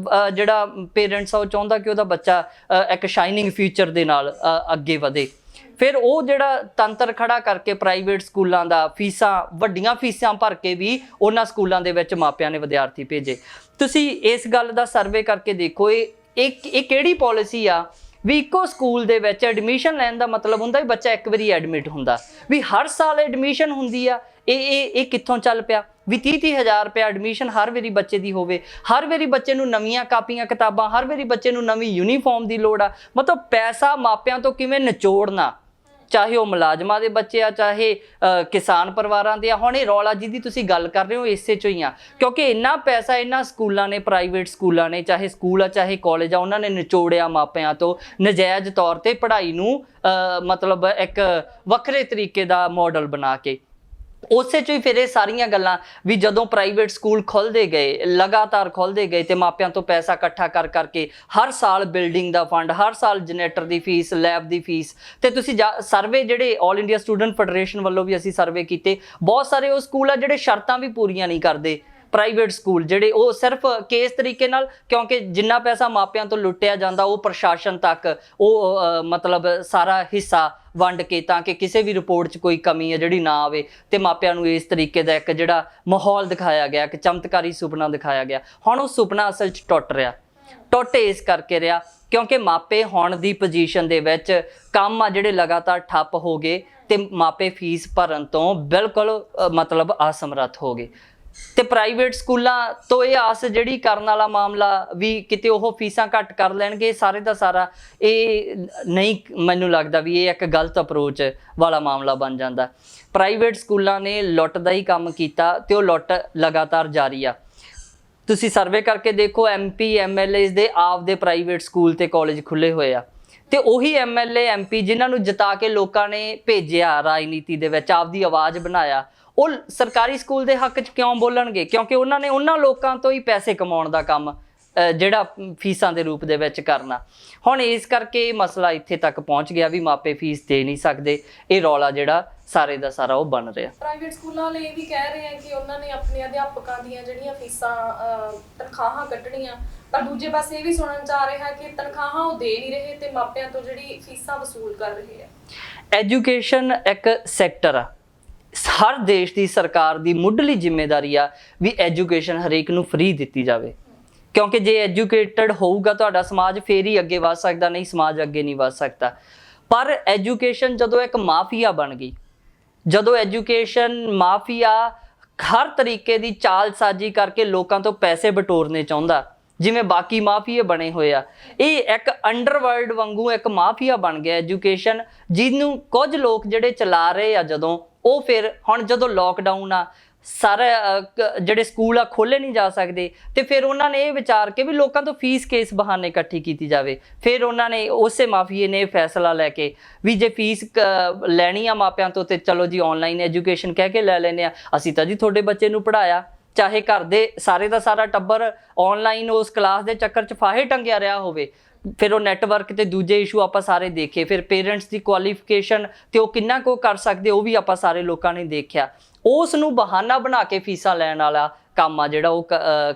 ਜਿਹੜਾ ਪੇਰੈਂਟਸ ਆ ਉਹ ਚਾਹੁੰਦਾ ਕਿ ਉਹਦਾ ਬੱਚਾ ਇੱਕ ਸ਼ਾਈਨਿੰਗ ਫਿਊਚਰ ਦੇ ਨਾਲ ਅੱਗੇ ਵਧੇ। ਫਿਰ ਉਹ ਜਿਹੜਾ ਤੰਤਰ ਖੜਾ ਕਰਕੇ ਪ੍ਰਾਈਵੇਟ ਸਕੂਲਾਂ ਦਾ ਫੀਸਾਂ, ਵੱਡੀਆਂ ਫੀਸਾਂ ਭਰ ਕੇ ਵੀ ਉਹਨਾਂ ਸਕੂਲਾਂ ਦੇ ਵਿੱਚ ਮਾਪਿਆਂ ਨੇ ਵਿਦਿਆਰਥੀ ਭੇਜੇ। ਤੁਸੀਂ ਇਸ ਗੱਲ ਦਾ ਸਰਵੇ ਕਰਕੇ ਦੇਖੋ, ਇਹ ਕਿਹੜੀ ਪਾਲਿਸੀ ਆ ਵੀ ਇੱਕੋ ਸਕੂਲ ਦੇ ਵਿੱਚ ਐਡਮਿਸ਼ਨ ਲੈਣ ਦਾ ਮਤਲਬ ਹੁੰਦਾ ਵੀ ਬੱਚਾ ਇੱਕ ਵਾਰੀ ਐਡਮਿਟ ਹੁੰਦਾ, ਵੀ ਹਰ ਸਾਲ ਐਡਮਿਸ਼ਨ ਹੁੰਦੀ ਆ। ਇਹ ਕਿੱਥੋਂ ਚੱਲ ਪਿਆ ਵੀ 30-30 ਹਜ਼ਾਰ ਰੁਪਏ ਐਡਮਿਸ਼ਨ ਹਰ ਵਾਰੀ ਬੱਚੇ ਦੀ ਹੋਵੇ, ਹਰ ਵਾਰੀ ਬੱਚੇ ਨੂੰ ਨਵੀਆਂ ਕਾਪੀਆਂ ਕਿਤਾਬਾਂ, ਹਰ ਵਾਰੀ ਬੱਚੇ ਨੂੰ ਨਵੀਂ ਯੂਨੀਫਾਰਮ ਦੀ ਲੋੜ ਆ। ਮਤਲਬ ਪੈਸਾ ਮਾਪਿਆਂ ਤੋਂ ਕਿਵੇਂ ਨਿਚੋੜਨਾ, ਚਾਹੇ ਉਹ ਮੁਲਾਜ਼ਮਾਂ ਦੇ ਬੱਚੇ ਆ, ਚਾਹੇ ਕਿਸਾਨ ਪਰਿਵਾਰਾਂ ਦੇ ਆ। ਹੁਣ ਇਹ ਰੌਲਾ ਜਿਹਦੀ ਤੁਸੀਂ ਗੱਲ ਕਰ ਰਹੇ ਹੋ ਇਸੇ 'ਚੋਂ ਹੀ ਆ, ਕਿਉਂਕਿ ਇੰਨਾ ਪੈਸਾ ਇਹਨਾਂ ਸਕੂਲਾਂ ਨੇ, ਪ੍ਰਾਈਵੇਟ ਸਕੂਲਾਂ ਨੇ, ਚਾਹੇ ਸਕੂਲ ਆ ਚਾਹੇ ਕਾਲਜ ਆ, ਉਹਨਾਂ ਨੇ ਨਿਚੋੜਿਆ ਮਾਪਿਆਂ ਤੋਂ ਨਜਾਇਜ਼ ਤੌਰ ਤੇ ਪੜ੍ਹਾਈ ਨੂੰ ਮਤਲਬ ਇੱਕ ਵੱਖਰੇ ਤਰੀਕੇ ਦਾ ਮਾਡਲ ਬਣਾ ਕੇ। ਉਸੇ 'ਚੋਂ ਹੀ ਫਿਰ ਇਹ ਸਾਰੀਆਂ ਗੱਲਾਂ ਵੀ ਜਦੋਂ ਪ੍ਰਾਈਵੇਟ ਸਕੂਲ ਖੁੱਲ੍ਹਦੇ ਗਏ, ਲਗਾਤਾਰ ਖੁੱਲ੍ਹਦੇ ਗਏ ਤੇ ਮਾਪਿਆਂ ਤੋਂ ਪੈਸਾ ਇਕੱਠਾ ਕਰਕੇ ਹਰ ਸਾਲ ਬਿਲਡਿੰਗ ਦਾ ਫੰਡ, ਹਰ ਸਾਲ ਜਨਰੇਟਰ ਦੀ ਫੀਸ, ਲੈਬ ਦੀ ਫੀਸ। ਤੇ ਤੁਸੀਂ ਸਰਵੇ ਜਿਹੜੇ ਆਲ ਇੰਡੀਆ ਸਟੂਡੈਂਟ ਫੈਡਰੇਸ਼ਨ ਵੱਲੋਂ ਵੀ ਅਸੀਂ ਸਰਵੇ ਕੀਤੇ, ਬਹੁਤ ਸਾਰੇ ਉਹ ਸਕੂਲ ਆ ਜਿਹੜੇ ਸ਼ਰਤਾਂ ਵੀ ਪੂਰੀਆਂ ਨਹੀਂ ਕਰਦੇ। ਪ੍ਰਾਈਵੇਟ ਸਕੂਲ ਜਿਹੜੇ ਉਹ ਸਿਰਫ ਕਿਸ ਤਰੀਕੇ ਨਾਲ, ਕਿਉਂਕਿ ਜਿੰਨਾ ਪੈਸਾ ਮਾਪਿਆਂ ਤੋਂ ਲੁੱਟਿਆ ਜਾਂਦਾ ਉਹ ਪ੍ਰਸ਼ਾਸਨ ਤੱਕ ਉਹ ਮਤਲਬ ਸਾਰਾ ਹਿੱਸਾ ਵੰਡ ਕੇ, ਤਾਂ ਕਿ ਕਿਸੇ ਵੀ ਰਿਪੋਰਟ 'ਚ ਕੋਈ ਕਮੀ ਹੈ ਜਿਹੜੀ ਨਾ ਆਵੇ। ਤੇ ਮਾਪਿਆਂ ਨੂੰ ਇਸ ਤਰੀਕੇ ਦਾ ਇੱਕ ਜਿਹੜਾ ਮਾਹੌਲ ਦਿਖਾਇਆ ਗਿਆ, ਇੱਕ ਚਮਤਕਾਰੀ ਸੁਪਨਾ ਦਿਖਾਇਆ ਗਿਆ। ਹੁਣ ਉਹ ਸੁਪਨਾ ਅਸਲ 'ਚ ਟੁੱਟ ਇਸ ਕਰਕੇ ਰਿਹਾ ਕਿਉਂਕਿ ਮਾਪੇ ਹੁਣ ਦੀ ਪੋਜੀਸ਼ਨ ਦੇ ਵਿੱਚ ਕੰਮ ਆ ਜਿਹੜੇ ਲਗਾਤਾਰ ਠੱਪ ਹੋ ਗਏ ਤੇ ਮਾਪੇ ਫੀਸ ਭਰਨ ਤੋਂ ਬਿਲਕੁਲ ਮਤਲਬ ਅਸਮਰੱਥ ਹੋ ਗਏ। ਤੇ ਪ੍ਰਾਈਵੇਟ ਸਕੂਲਾਂ ਤੋਂ ਇਹ ਆਸ ਜਿਹੜੀ ਕਰਨ ਵਾਲਾ ਮਾਮਲਾ ਵੀ ਕਿਤੇ ਉਹ ਫੀਸਾਂ ਘੱਟ ਕਰ ਲੈਣਗੇ, ਸਾਰੇ ਦਾ ਸਾਰਾ ਇਹ ਨਹੀਂ ਮੈਨੂੰ ਲੱਗਦਾ ਵੀ ਇਹ ਇੱਕ ਗਲਤ ਅਪਰੋਚ ਵਾਲਾ ਮਾਮਲਾ ਬਣ ਜਾਂਦਾ। ਪ੍ਰਾਈਵੇਟ ਸਕੂਲਾਂ ਨੇ ਲੁੱਟ ਦਾ ਹੀ ਕੰਮ ਕੀਤਾ ਤੇ ਉਹ ਲੁੱਟ ਲਗਾਤਾਰ ਜਾਰੀ ਆ। ਤੁਸੀਂ ਸਰਵੇ ਕਰਕੇ ਦੇਖੋ, MP MLA ਦੇ ਆਪਦੇ ਪ੍ਰਾਈਵੇਟ ਸਕੂਲ ਤੇ ਕਾਲਜ ਖੁੱਲੇ ਹੋਏ ਆ, ਤੇ ਉਹੀ MLA MP ਜਿਨ੍ਹਾਂ ਨੂੰ ਜਿਤਾ ਕੇ ਲੋਕਾਂ ਨੇ ਭੇਜਿਆ ਰਾਜਨੀਤੀ ਦੇ ਵਿੱਚ, ਆਪਦੀ ਆਵਾਜ਼ ਬਣਾਇਆ, ਉਹ ਸਰਕਾਰੀ ਸਕੂਲ ਦੇ ਹੱਕ 'ਚ ਕਿਉਂ ਬੋਲਣਗੇ? ਕਿਉਂਕਿ ਉਹਨਾਂ ਨੇ ਉਹਨਾਂ ਲੋਕਾਂ ਤੋਂ ਹੀ ਪੈਸੇ ਕਮਾਉਣ ਦਾ ਕੰਮ ਜਿਹੜਾ ਫੀਸਾਂ ਦੇ ਰੂਪ ਦੇ ਵਿੱਚ ਕਰਨਾ। ਹੁਣ ਇਸ ਕਰਕੇ ਇਹ ਮਸਲਾ ਇੱਥੇ ਤੱਕ ਪਹੁੰਚ ਗਿਆ ਵੀ ਮਾਪੇ ਫੀਸ ਦੇ ਨਹੀਂ ਸਕਦੇ। ਇਹ ਰੌਲਾ ਜਿਹੜਾ ਸਾਰੇ ਦਾ ਸਾਰਾ ਉਹ ਬਣ ਰਿਹਾ। ਪ੍ਰਾਈਵੇਟ ਸਕੂਲਾਂ ਵਾਲੇ ਇਹ ਵੀ ਕਹਿ ਰਹੇ ਆ ਕਿ ਉਹਨਾਂ ਨੇ ਆਪਣੇ ਅਧਿਆਪਕਾਂ ਦੀਆਂ ਜਿਹੜੀਆਂ ਫੀਸਾਂ ਤਨਖਾਹਾਂ ਕੱਢਣੀਆਂ, ਪਰ ਦੂਜੇ ਪਾਸੇ ਇਹ ਵੀ ਸੁਣਨ ਚ ਆ ਰਿਹਾ ਕਿ ਤਨਖਾਹਾਂ ਉਹ ਦੇ ਨਹੀਂ ਰਹੇ ਤੇ ਮਾਪਿਆਂ ਤੋਂ ਜਿਹੜੀ ਫੀਸਾਂ ਵਸੂਲ ਕਰ ਰਹੇ ਆ। ਐਜੂਕੇਸ਼ਨ ਇੱਕ ਸੈਕਟਰ ਆ, ਹਰ ਦੇਸ਼ ਦੀ ਸਰਕਾਰ ਦੀ ਮੁੱਢਲੀ ਜ਼ਿੰਮੇਵਾਰੀ ਆ ਵੀ ਐਜੂਕੇਸ਼ਨ ਹਰੇਕ ਨੂੰ ਫ੍ਰੀ ਦਿੱਤੀ ਜਾਵੇ, ਕਿਉਂਕਿ ਜੇ ਐਜੂਕੇਟਡ ਹੋਊਗਾ ਤੁਹਾਡਾ ਸਮਾਜ ਫੇਰ ਹੀ ਅੱਗੇ ਵਧ ਸਕਦਾ, ਨਹੀਂ ਸਮਾਜ ਅੱਗੇ ਨਹੀਂ ਵਧ ਸਕਦਾ। ਪਰ ਐਜੂਕੇਸ਼ਨ ਜਦੋਂ ਇੱਕ ਮਾਫੀਆ ਬਣ ਗਈ, ਜਦੋਂ ਐਜੂਕੇਸ਼ਨ ਮਾਫੀਆ ਹਰ ਤਰੀਕੇ ਦੀ ਚਾਲਸਾਜ਼ੀ ਕਰਕੇ ਲੋਕਾਂ ਤੋਂ ਪੈਸੇ ਬਟੋਰਨੇ ਚਾਹੁੰਦਾ, ਜਿਵੇਂ ਬਾਕੀ ਮਾਫੀਏ ਬਣੇ ਹੋਏ ਆ, ਇਹ ਇੱਕ ਅੰਡਰਵਰਲਡ ਵਾਂਗੂ ਇੱਕ ਮਾਫੀਆ ਬਣ ਗਿਆ ਐਜੂਕੇਸ਼ਨ, ਜਿਹਨੂੰ ਕੁਝ ਲੋਕ ਜਿਹੜੇ ਚਲਾ ਰਹੇ ਆ ਜਦੋਂ ਉਹ ਫਿਰ ਹੁਣ ਜਦੋਂ ਲੋਕਡਾਊਨ ਆ, ਸਾਰੇ ਜਿਹੜੇ ਸਕੂਲ ਆ ਖੋਲ੍ਹੇ ਨਹੀਂ ਜਾ ਸਕਦੇ, ਤੇ ਫਿਰ ਉਹਨਾਂ ਨੇ ਇਹ ਵਿਚਾਰ ਕੇ ਵੀ ਲੋਕਾਂ ਤੋਂ ਫੀਸ ਕਿਸ ਬਹਾਨੇ ਇਕੱਠੀ ਕੀਤੀ ਜਾਵੇ। ਫਿਰ ਉਹਨਾਂ ਨੇ ਉਸੇ ਮਾਫੀਏ ਨੇ ਫੈਸਲਾ ਲੈ ਕੇ ਵੀ ਜੇ ਫੀਸ ਲੈਣੀ ਆ ਮਾਪਿਆਂ ਤੋਂ ਤੇ ਚਲੋ ਜੀ ਆਨਲਾਈਨ ਐਜੂਕੇਸ਼ਨ ਕਹਿ ਕੇ ਲੈ ਲੈਂਦੇ ਆ, ਅਸੀਂ ਤਾਂ ਜੀ ਤੁਹਾਡੇ ਬੱਚੇ ਨੂੰ ਪੜ੍ਹਾਇਆ, ਚਾਹੇ ਘਰ ਦੇ ਸਾਰੇ ਦਾ ਸਾਰਾ ਟੱਬਰ ਆਨਲਾਈਨ ਉਸ ਕਲਾਸ ਦੇ ਚੱਕਰ 'ਚ ਫਾਹੇ ਟੰਗਿਆ ਰਿਹਾ ਹੋਵੇ, ਫਿਰ ਉਹ ਨੈਟਵਰਕ ਤੇ ਦੂਜੇ ਇਸ਼ੂ ਆਪਾਂ ਸਾਰੇ ਦੇਖੇ, ਫਿਰ ਪੇਰੈਂਟਸ ਦੀ ਕੁਆਲੀਫਿਕੇਸ਼ਨ ਤੇ ਉਹ ਕਿੰਨਾ ਕੁ ਕਰ ਸਕਦੇ ਉਹ ਵੀ ਆਪਾਂ ਸਾਰੇ ਲੋਕਾਂ ਨੇ ਦੇਖਿਆ। ਉਸ ਨੂੰ ਬਹਾਨਾ ਬਣਾ ਕੇ ਫੀਸਾਂ ਲੈਣ ਵਾਲਾ ਕੰਮ ਆ ਜਿਹੜਾ ਉਹ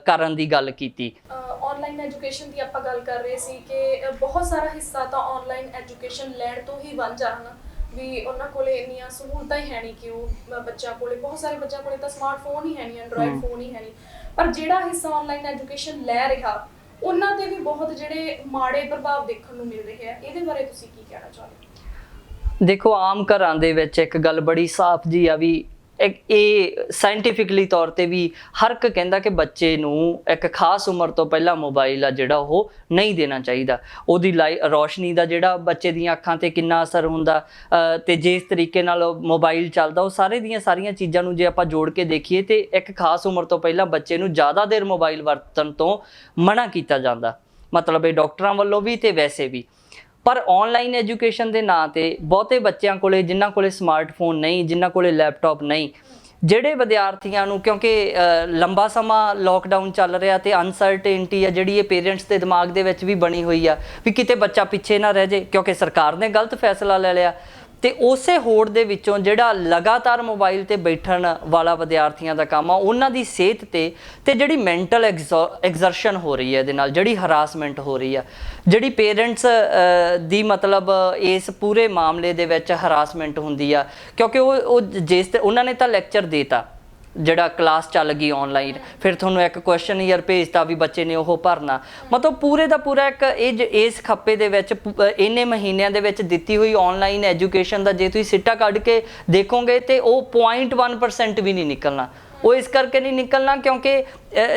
ਕਰਨ ਦੀ ਗੱਲ ਕੀਤੀ। ਆਨਲਾਈਨ ਐਜੂਕੇਸ਼ਨ ਦੀ ਆਪਾਂ ਗੱਲ ਕਰ ਰਹੇ ਸੀ ਕਿ ਬਹੁਤ ਸਾਰਾ ਹਿੱਸਾ ਤਾਂ ਆਨਲਾਈਨ ਐਜੂਕੇਸ਼ਨ ਲੈਣ ਤੋਂ ਹੀ ਬਣ ਜਾਣਾ ਵੀ ਉਹਨਾਂ ਕੋਲੇ ਇੰਨੀਆਂ ਸਹੂਲਤਾਂ ਹੀ ਹੈ ਨਹੀਂ ਕਿ ਉਹ ਬੱਚਿਆਂ ਕੋਲੇ, ਬਹੁਤ ਸਾਰੇ ਬੱਚਿਆਂ ਕੋਲੇ ਤਾਂ ਸਮਾਰਟਫੋਨ ਹੀ ਹੈ ਨਹੀਂ, ਐਂਡਰੋਇਡ ਫੋਨ ਹੀ ਹੈ ਨਹੀਂ। ਪਰ ਜਿਹੜਾ ਹਿੱਸਾ ਆਨਲਾਈਨ ਐਜੂਕੇਸ਼ਨ ਲੈ ਰਿਹਾ ਉਹਨਾਂ ਤੇ ਵੀ ਬਹੁਤ ਜਿਹੜੇ ਮਾੜੇ ਪ੍ਰਭਾਵ ਦੇਖਣ ਨੂੰ ਮਿਲ ਰਹੇ ਆ। ਇਹਦੇ ਬਾਰੇ ਤੁਸੀਂ ਕੀ ਕਹਿਣਾ ਚਾਹੁੰਦੇ? ਦੇਖੋ, ਆਮ ਘਰਾਂ ਦੇ ਵਿੱਚ ਇੱਕ ਗੱਲ ਬੜੀ ਸਾਫ਼ ਜੀ ਆ ਵੀ ਇਹ ਸਾਇੰਟੀਫਿਕਲੀ ਤੌਰ ਤੇ ਵੀ ਹਰ ਇੱਕ ਕਹਿੰਦਾ ਕਿ ਬੱਚੇ ਨੂੰ ਇੱਕ ਖਾਸ ਉਮਰ ਤੋਂ ਪਹਿਲਾਂ ਮੋਬਾਈਲ ਆ ਜਿਹੜਾ ਉਹ ਨਹੀਂ ਦੇਣਾ ਚਾਹੀਦਾ। ਉਹਦੀ ਰੌਸ਼ਨੀ ਦਾ ਜਿਹੜਾ ਬੱਚੇ ਦੀਆਂ ਅੱਖਾਂ ਤੇ ਕਿੰਨਾ ਅਸਰ ਹੁੰਦਾ ਤੇ ਜਿਸ ਤਰੀਕੇ ਨਾਲ ਮੋਬਾਈਲ ਚੱਲਦਾ, ਉਹ ਸਾਰੇ ਦੀਆਂ ਸਾਰੀਆਂ ਚੀਜ਼ਾਂ ਨੂੰ ਜੇ ਆਪਾਂ ਜੋੜ ਕੇ ਦੇਖੀਏ ਤੇ ਇੱਕ ਖਾਸ ਉਮਰ ਤੋਂ ਪਹਿਲਾਂ ਬੱਚੇ ਨੂੰ ਜ਼ਿਆਦਾ ਦੇਰ ਮੋਬਾਈਲ ਵਰਤਣ ਤੋਂ ਮਨਾ ਕੀਤਾ ਜਾਂਦਾ, ਮਤਲਬ ਇਹ ਡਾਕਟਰਾਂ ਵੱਲੋਂ ਵੀ ਤੇ ਵੈਸੇ ਵੀ। ਪਰ ਆਨਲਾਈਨ ਐਜੂਕੇਸ਼ਨ ਦੇ ਨਾਂ ਤੇ ਬਹੁਤੇ ਬੱਚਿਆਂ ਕੋਲੇ, ਜਿਨ੍ਹਾਂ ਕੋਲੇ ਸਮਾਰਟਫੋਨ ਨਹੀਂ, ਜਿਨ੍ਹਾਂ ਕੋਲੇ ਲੈਪਟਾਪ ਨਹੀਂ, ਜਿਹੜੇ ਵਿਦਿਆਰਥੀਆਂ ਨੂੰ, ਕਿਉਂਕਿ ਲੰਬਾ ਸਮਾਂ ਲੋਕਡਾਊਨ ਚੱਲ ਰਿਹਾ ਤੇ ਅਨਸਰਟੇਨਟੀ ਆ ਜਿਹੜੀ ਇਹ ਪੇਰੈਂਟਸ ਦੇ ਦਿਮਾਗ ਦੇ ਵਿੱਚ ਵੀ ਬਣੀ ਹੋਈ ਆ ਵੀ ਕਿਤੇ ਬੱਚਾ ਪਿੱਛੇ ਨਾ ਰਹਿ ਜੇ, ਕਿਉਂਕਿ ਸਰਕਾਰ ਨੇ ਗਲਤ ਫੈਸਲਾ ਲੈ ਲਿਆ। ਤੇ ਉਸੇ ਹੋੜ ਦੇ ਵਿੱਚੋਂ ਜਿਹੜਾ ਲਗਾਤਾਰ ਮੋਬਾਈਲ ਤੇ ਬੈਠਣ ਵਾਲਾ ਵਿਦਿਆਰਥੀਆਂ ਦਾ ਕੰਮ ਆ, ਉਹਨਾਂ ਦੀ ਸਿਹਤ ਤੇ ਜਿਹੜੀ ਮੈਂਟਲ ਐਗਜ਼ਰਸ਼ਨ ਹੋ ਰਹੀ ਹੈ, ਇਹਦੇ ਨਾਲ ਜਿਹੜੀ ਹਰਾਸਮੈਂਟ ਹੋ ਰਹੀ ਆ, ਜਿਹੜੀ ਪੇਰੈਂਟਸ ਦੀ ਮਤਲਬ ਇਸ ਪੂਰੇ ਮਾਮਲੇ ਦੇ ਵਿੱਚ ਹਰਾਸਮੈਂਟ ਹੁੰਦੀ ਆ, ਕਿਉਂਕਿ ਉਹ ਜਿਸ ਤੇ ਉਹਨਾਂ ਨੇ ਤਾਂ ਲੈਕਚਰ ਦੇਤਾ, ਜਿਹੜਾ ਕਲਾਸ ਚੱਲ ਗਈ ਆਨਲਾਈਨ, ਫਿਰ ਤੁਹਾਨੂੰ ਇੱਕ ਕੁਐਸਚਨ ਈਅਰ ਭੇਜਤਾ ਵੀ ਬੱਚੇ ਨੇ ਉਹ ਭਰਨਾ, ਮਤਲਬ ਪੂਰੇ ਦਾ ਪੂਰਾ ਇੱਕ ਇਸ ਖੱਪੇ ਦੇ ਵਿੱਚ ਇੰਨੇ ਮਹੀਨਿਆਂ ਦੇ ਵਿੱਚ ਦਿੱਤੀ ਹੋਈ ਆਨਲਾਈਨ ਐਜੂਕੇਸ਼ਨ ਦਾ ਜੇ ਤੁਸੀਂ ਸਿੱਟਾ ਕੱਢ ਕੇ ਦੇਖੋਗੇ ਤੇ ਉਹ 0.1% ਵੀ ਨਹੀਂ ਨਿਕਲਣਾ। ਉਹ ਇਸ ਕਰਕੇ ਨਹੀਂ ਨਿਕਲਣਾ ਕਿਉਂਕਿ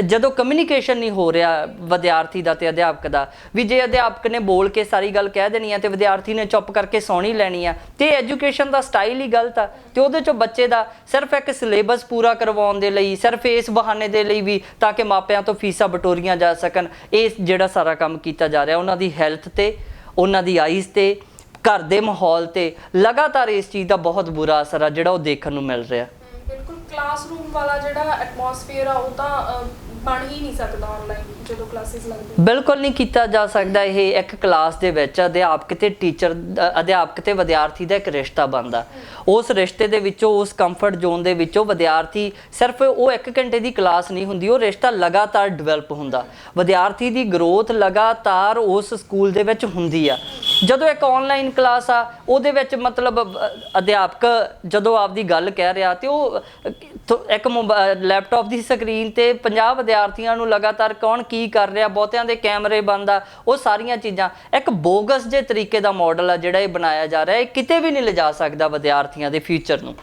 ਜਦੋਂ ਕਮਿਊਨੀਕੇਸ਼ਨ ਨਹੀਂ ਹੋ ਰਿਹਾ ਵਿਦਿਆਰਥੀ ਦਾ ਤੇ ਅਧਿਆਪਕ ਦਾ, ਵੀ ਜੇ ਅਧਿਆਪਕ ਨੇ ਬੋਲ ਕੇ ਸਾਰੀ ਗੱਲ ਕਹਿ ਦੇਣੀ ਆ ਤੇ ਵਿਦਿਆਰਥੀ ਨੇ ਚੁੱਪ ਕਰਕੇ ਸੁਣੀ ਲੈਣੀ ਆ, ਤੇ ਐਜੂਕੇਸ਼ਨ ਦਾ ਸਟਾਈਲ ਹੀ ਗਲਤ ਆ। ਤੇ ਉਹਦੇ ਚੋਂ ਬੱਚੇ ਦਾ ਸਿਰਫ ਇੱਕ ਸਿਲੇਬਸ ਪੂਰਾ ਕਰਵਾਉਣ ਦੇ ਲਈ, ਸਿਰਫ ਇਸ ਬਹਾਨੇ ਦੇ ਲਈ ਵੀ ਤਾਂ ਕਿ ਮਾਪਿਆਂ ਤੋਂ ਫੀਸਾਂ ਬਟੋਰੀਆਂ ਜਾ ਸਕਣ, ਇਹ ਜਿਹੜਾ ਸਾਰਾ ਕੰਮ ਕੀਤਾ ਜਾ ਰਿਹਾ ਉਹਨਾਂ ਦੀ ਹੈਲਥ ਤੇ, ਉਹਨਾਂ ਦੀ ਆਈਜ਼ ਤੇ, ਘਰ ਦੇ ਮਾਹੌਲ ਤੇ ਲਗਾਤਾਰ ਇਸ ਚੀਜ਼ ਦਾ ਬਹੁਤ ਬੁਰਾ ਅਸਰ ਆ ਜਿਹੜਾ ਉਹ ਦੇਖਣ ਨੂੰ ਮਿਲ ਰਿਹਾ। ਬਿਲਕੁਲ, ਕਲਾਸਰੂਮ ਵਾਲਾ ਜਿਹੜਾ ਐਟਮੋਸਫੇਅਰ ਆ ਉਹ ਤਾਂ ਬਣ ਹੀ ਨਹੀਂ ਸਕਦਾ ਆਨਲਾਈਨ ਜਦੋਂ ਕਲਾਸਿਸ ਲੱਗਦੀਆਂ। ਬਿਲਕੁਲ ਨਹੀਂ ਕੀਤਾ ਜਾ ਸਕਦਾ। ਇਹ ਇੱਕ ਕਲਾਸ ਦੇ ਵਿੱਚ ਅਧਿਆਪਕ ਤੇ ਟੀਚਰ, ਅਧਿਆਪਕ ਤੇ ਵਿਦਿਆਰਥੀ ਦਾ ਇੱਕ ਰਿਸ਼ਤਾ ਬਣਦਾ। ਉਸ ਰਿਸ਼ਤੇ ਦੇ ਵਿੱਚੋਂ, ਉਸ ਕੰਫਰਟ ਜ਼ੋਨ ਦੇ ਵਿੱਚੋਂ ਵਿਦਿਆਰਥੀ, ਸਿਰਫ ਉਹ 1 ਘੰਟੇ ਦੀ ਕਲਾਸ ਨਹੀਂ ਹੁੰਦੀ, ਉਹ ਰਿਸ਼ਤਾ ਲਗਾਤਾਰ ਡਿਵੈਲਪ ਹੁੰਦਾ। ਵਿਦਿਆਰਥੀ ਦੀ ਗਰੋਥ ਲਗਾਤਾਰ ਉਸ ਸਕੂਲ ਦੇ ਵਿੱਚ ਹੁੰਦੀ ਆ। ਜਦੋਂ ਇੱਕ ਆਨਲਾਈਨ ਕਲਾਸ ਆ ਉਹਦੇ ਵਿੱਚ ਮਤਲਬ ਅਧਿਆਪਕ ਜਦੋਂ ਆਪਦੀ ਗੱਲ ਕਹਿ ਰਿਹਾ ਤੇ ਉਹ ਇੱਕ ਲੈਪਟਾਪ ਦੀ ਸਕਰੀਨ ਤੇ 50 ਵਿਦਿਆਰਥੀਆਂ ਨੂੰ ਲਗਾਤਾਰ ਕੌਣ ਕੀ ਕਰ ਰਿਹਾ, ਬਹੁਤਿਆਂ ਦੇ ਕੈਮਰੇ ਬੰਦ ਆ, ਉਹ ਸਾਰੀਆਂ ਚੀਜ਼ਾਂ ਇੱਕ ਬੋਗਸ ਜਿਹੇ ਤਰੀਕੇ ਦਾ ਮਾਡਲ ਆ ਜਿਹੜਾ ਇਹ ਬਣਾਇਆ ਜਾ ਰਿਹਾ। ਇਹ ਕਿਤੇ ਵੀ ਨਹੀਂ ਲਿਜਾ ਸਕਦਾ ਵਿਦਿਆਰਥੀਆਂ ਦੇ ਫਿਊਚਰ ਨੂੰ।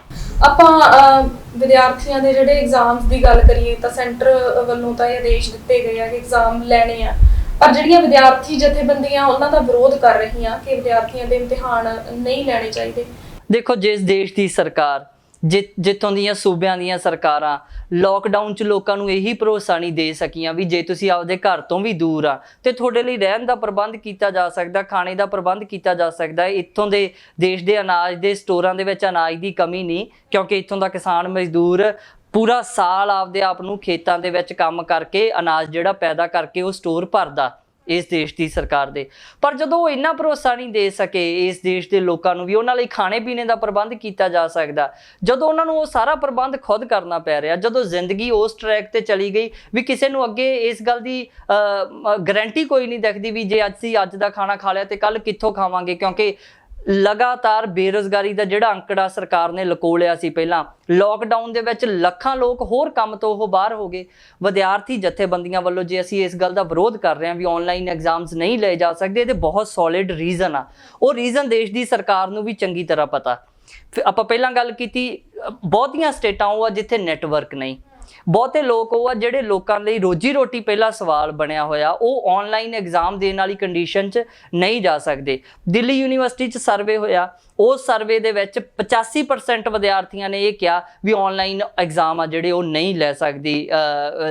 ਆਪਾਂ ਵਿਦਿਆਰਥੀਆਂ ਦੇ ਜਿਹੜੇ ਐਗਜ਼ਾਮਸ ਦੀ ਗੱਲ ਕਰੀਏ ਤਾਂ ਸੈਂਟਰ ਵੱਲੋਂ ਤਾਂ ਇਹ ਆਦੇਸ਼ ਦਿੱਤੇ ਗਏ ਆ ਕਿ ਐਗਜ਼ਾਮ ਲੈਣੇ ਆ, ਪਰ ਜਿਹੜੀਆਂ ਵਿਦਿਆਰਥੀ ਜਥੇਬੰਦੀਆਂ ਉਹਨਾਂ ਦਾ ਵਿਰੋਧ ਕਰ ਰਹੀਆਂ ਕਿ ਵਿਦਿਆਰਥੀਆਂ ਦੇ ਇਮਤਿਹਾਨ ਨਹੀਂ ਲੈਣੇ ਚਾਹੀਦੇ। ਦੇਖੋ, ਜਿਸ ਦੇਸ਼ ਦੀ ਸਰਕਾਰ, ਜਿੱਥੋਂ ਦੀਆਂ ਸੂਬਿਆਂ ਦੀਆਂ ਸਰਕਾਰਾਂ ਲੋਕਡਾਊਨ 'ਚ ਲੋਕਾਂ ਨੂੰ ਇਹੀ ਭਰੋਸਾ ਨਹੀਂ ਦੇ ਸਕੀਆਂ ਵੀ ਜੇ ਤੁਸੀਂ ਆਪਦੇ ਘਰ ਤੋਂ ਵੀ ਦੂਰ ਆ ਤੇ ਤੁਹਾਡੇ ਲਈ ਰਹਿਣ ਦਾ ਪ੍ਰਬੰਧ ਕੀਤਾ ਜਾ ਸਕਦਾ, ਖਾਣੇ ਦਾ ਪ੍ਰਬੰਧ ਕੀਤਾ ਜਾ ਸਕਦਾ। ਇੱਥੋਂ ਦੇ ਦੇਸ਼ ਦੇ ਅਨਾਜ ਦੇ ਸਟੋਰਾਂ ਦੇ ਵਿੱਚ ਅਨਾਜ ਦੀ ਕਮੀ ਨਹੀਂ, ਕਿਉਂਕਿ ਇੱਥੋਂ ਦਾ ਕਿਸਾਨ ਮਜ਼ਦੂਰ ਪੂਰਾ ਸਾਲ ਆਪਦੇ ਆਪ ਨੂੰ ਖੇਤਾਂ ਦੇ ਵਿੱਚ ਕੰਮ ਕਰਕੇ ਅਨਾਜ ਜਿਹੜਾ ਪੈਦਾ ਕਰਕੇ ਉਹ ਸਟੋਰ ਭਰਦਾ ਇਸ ਦੇਸ਼ ਦੀ ਸਰਕਾਰ ਦੇ। ਪਰ ਜਦੋਂ ਉਹ ਇੰਨਾ ਭਰੋਸਾ ਨਹੀਂ ਦੇ ਸਕੇ ਇਸ ਦੇਸ਼ ਦੇ ਲੋਕਾਂ ਨੂੰ ਵੀ ਉਹਨਾਂ ਲਈ ਖਾਣੇ ਪੀਣੇ ਦਾ ਪ੍ਰਬੰਧ ਕੀਤਾ ਜਾ ਸਕਦਾ, ਜਦੋਂ ਉਹਨਾਂ ਨੂੰ ਉਹ ਸਾਰਾ ਪ੍ਰਬੰਧ ਖੁਦ ਕਰਨਾ ਪੈ ਰਿਹਾ, ਜਦੋਂ ਜ਼ਿੰਦਗੀ ਉਸ ਟਰੈਕ ਤੇ ਚਲੀ ਗਈ ਵੀ ਕਿਸੇ ਨੂੰ ਅੱਗੇ ਇਸ ਗੱਲ ਦੀ ਗਾਰੰਟੀ ਕੋਈ ਨਹੀਂ ਦਿਖਦੀ ਵੀ ਜੇ ਅਸੀਂ ਅੱਜ ਦਾ ਖਾਣਾ ਖਾ ਲਿਆ ਤੇ ਕੱਲ ਕਿੱਥੋਂ ਖਾਵਾਂਗੇ, ਕਿਉਂਕਿ ਲਗਾਤਾਰ ਬੇਰੁਜ਼ਗਾਰੀ ਦਾ ਜਿਹੜਾ ਅੰਕੜਾ ਸਰਕਾਰ ਨੇ ਲਕੋ ਲਿਆ ਸੀ ਪਹਿਲਾਂ, ਲੋਕਡਾਊਨ ਦੇ ਵਿੱਚ ਲੱਖਾਂ ਲੋਕ ਹੋਰ ਕੰਮ ਤੋਂ ਉਹ ਬਾਹਰ ਹੋ ਗਏ। ਵਿਦਿਆਰਥੀ ਜਥੇਬੰਦੀਆਂ ਵੱਲੋਂ ਜੇ ਅਸੀਂ ਇਸ ਗੱਲ ਦਾ ਵਿਰੋਧ ਕਰ ਰਹੇ ਹਾਂ ਵੀ ਆਨਲਾਈਨ ਐਗਜ਼ਾਮਸ ਨਹੀਂ ਲਏ ਜਾ ਸਕਦੇ, ਇਹਦੇ ਬਹੁਤ ਸੋਲਿਡ ਰੀਜ਼ਨ ਆ। ਉਹ ਰੀਜ਼ਨ ਦੇਸ਼ ਦੀ ਸਰਕਾਰ ਨੂੰ ਵੀ ਚੰਗੀ ਤਰ੍ਹਾਂ ਪਤਾ। ਆਪਾਂ ਪਹਿਲਾਂ ਗੱਲ ਕੀਤੀ, ਬਹੁਤੀਆਂ ਸਟੇਟਾਂ ਉਹ ਆ ਜਿੱਥੇ ਨੈਟਵਰਕ ਨਹੀਂ, ਬਹੁਤੇ ਲੋਕ ਉਹ ਆ ਜਿਹੜੇ ਲੋਕਾਂ ਲਈ ਰੋਜੀ ਰੋਟੀ ਪਹਿਲਾ ਸਵਾਲ ਬਣਿਆ ਹੋਇਆ, ਉਹ ਆਨਲਾਈਨ ਐਗਜ਼ਾਮ ਦੇਣ ਵਾਲੀ ਕੰਡੀਸ਼ਨ 'ਚ ਨਹੀਂ ਜਾ ਸਕਦੇ। ਦਿੱਲੀ ਯੂਨੀਵਰਸਿਟੀ 'ਚ ਸਰਵੇ ਹੋਇਆ, ਉਸ ਸਰਵੇ ਦੇ ਵਿੱਚ 85% ਵਿਦਿਆਰਥੀਆਂ ਨੇ ਇਹ ਕਿਹਾ ਵੀ ਆਨਲਾਈਨ ਐਗਜ਼ਾਮ ਆ ਜਿਹੜੇ ਉਹ ਨਹੀਂ ਲੈ ਸਕਦੀ।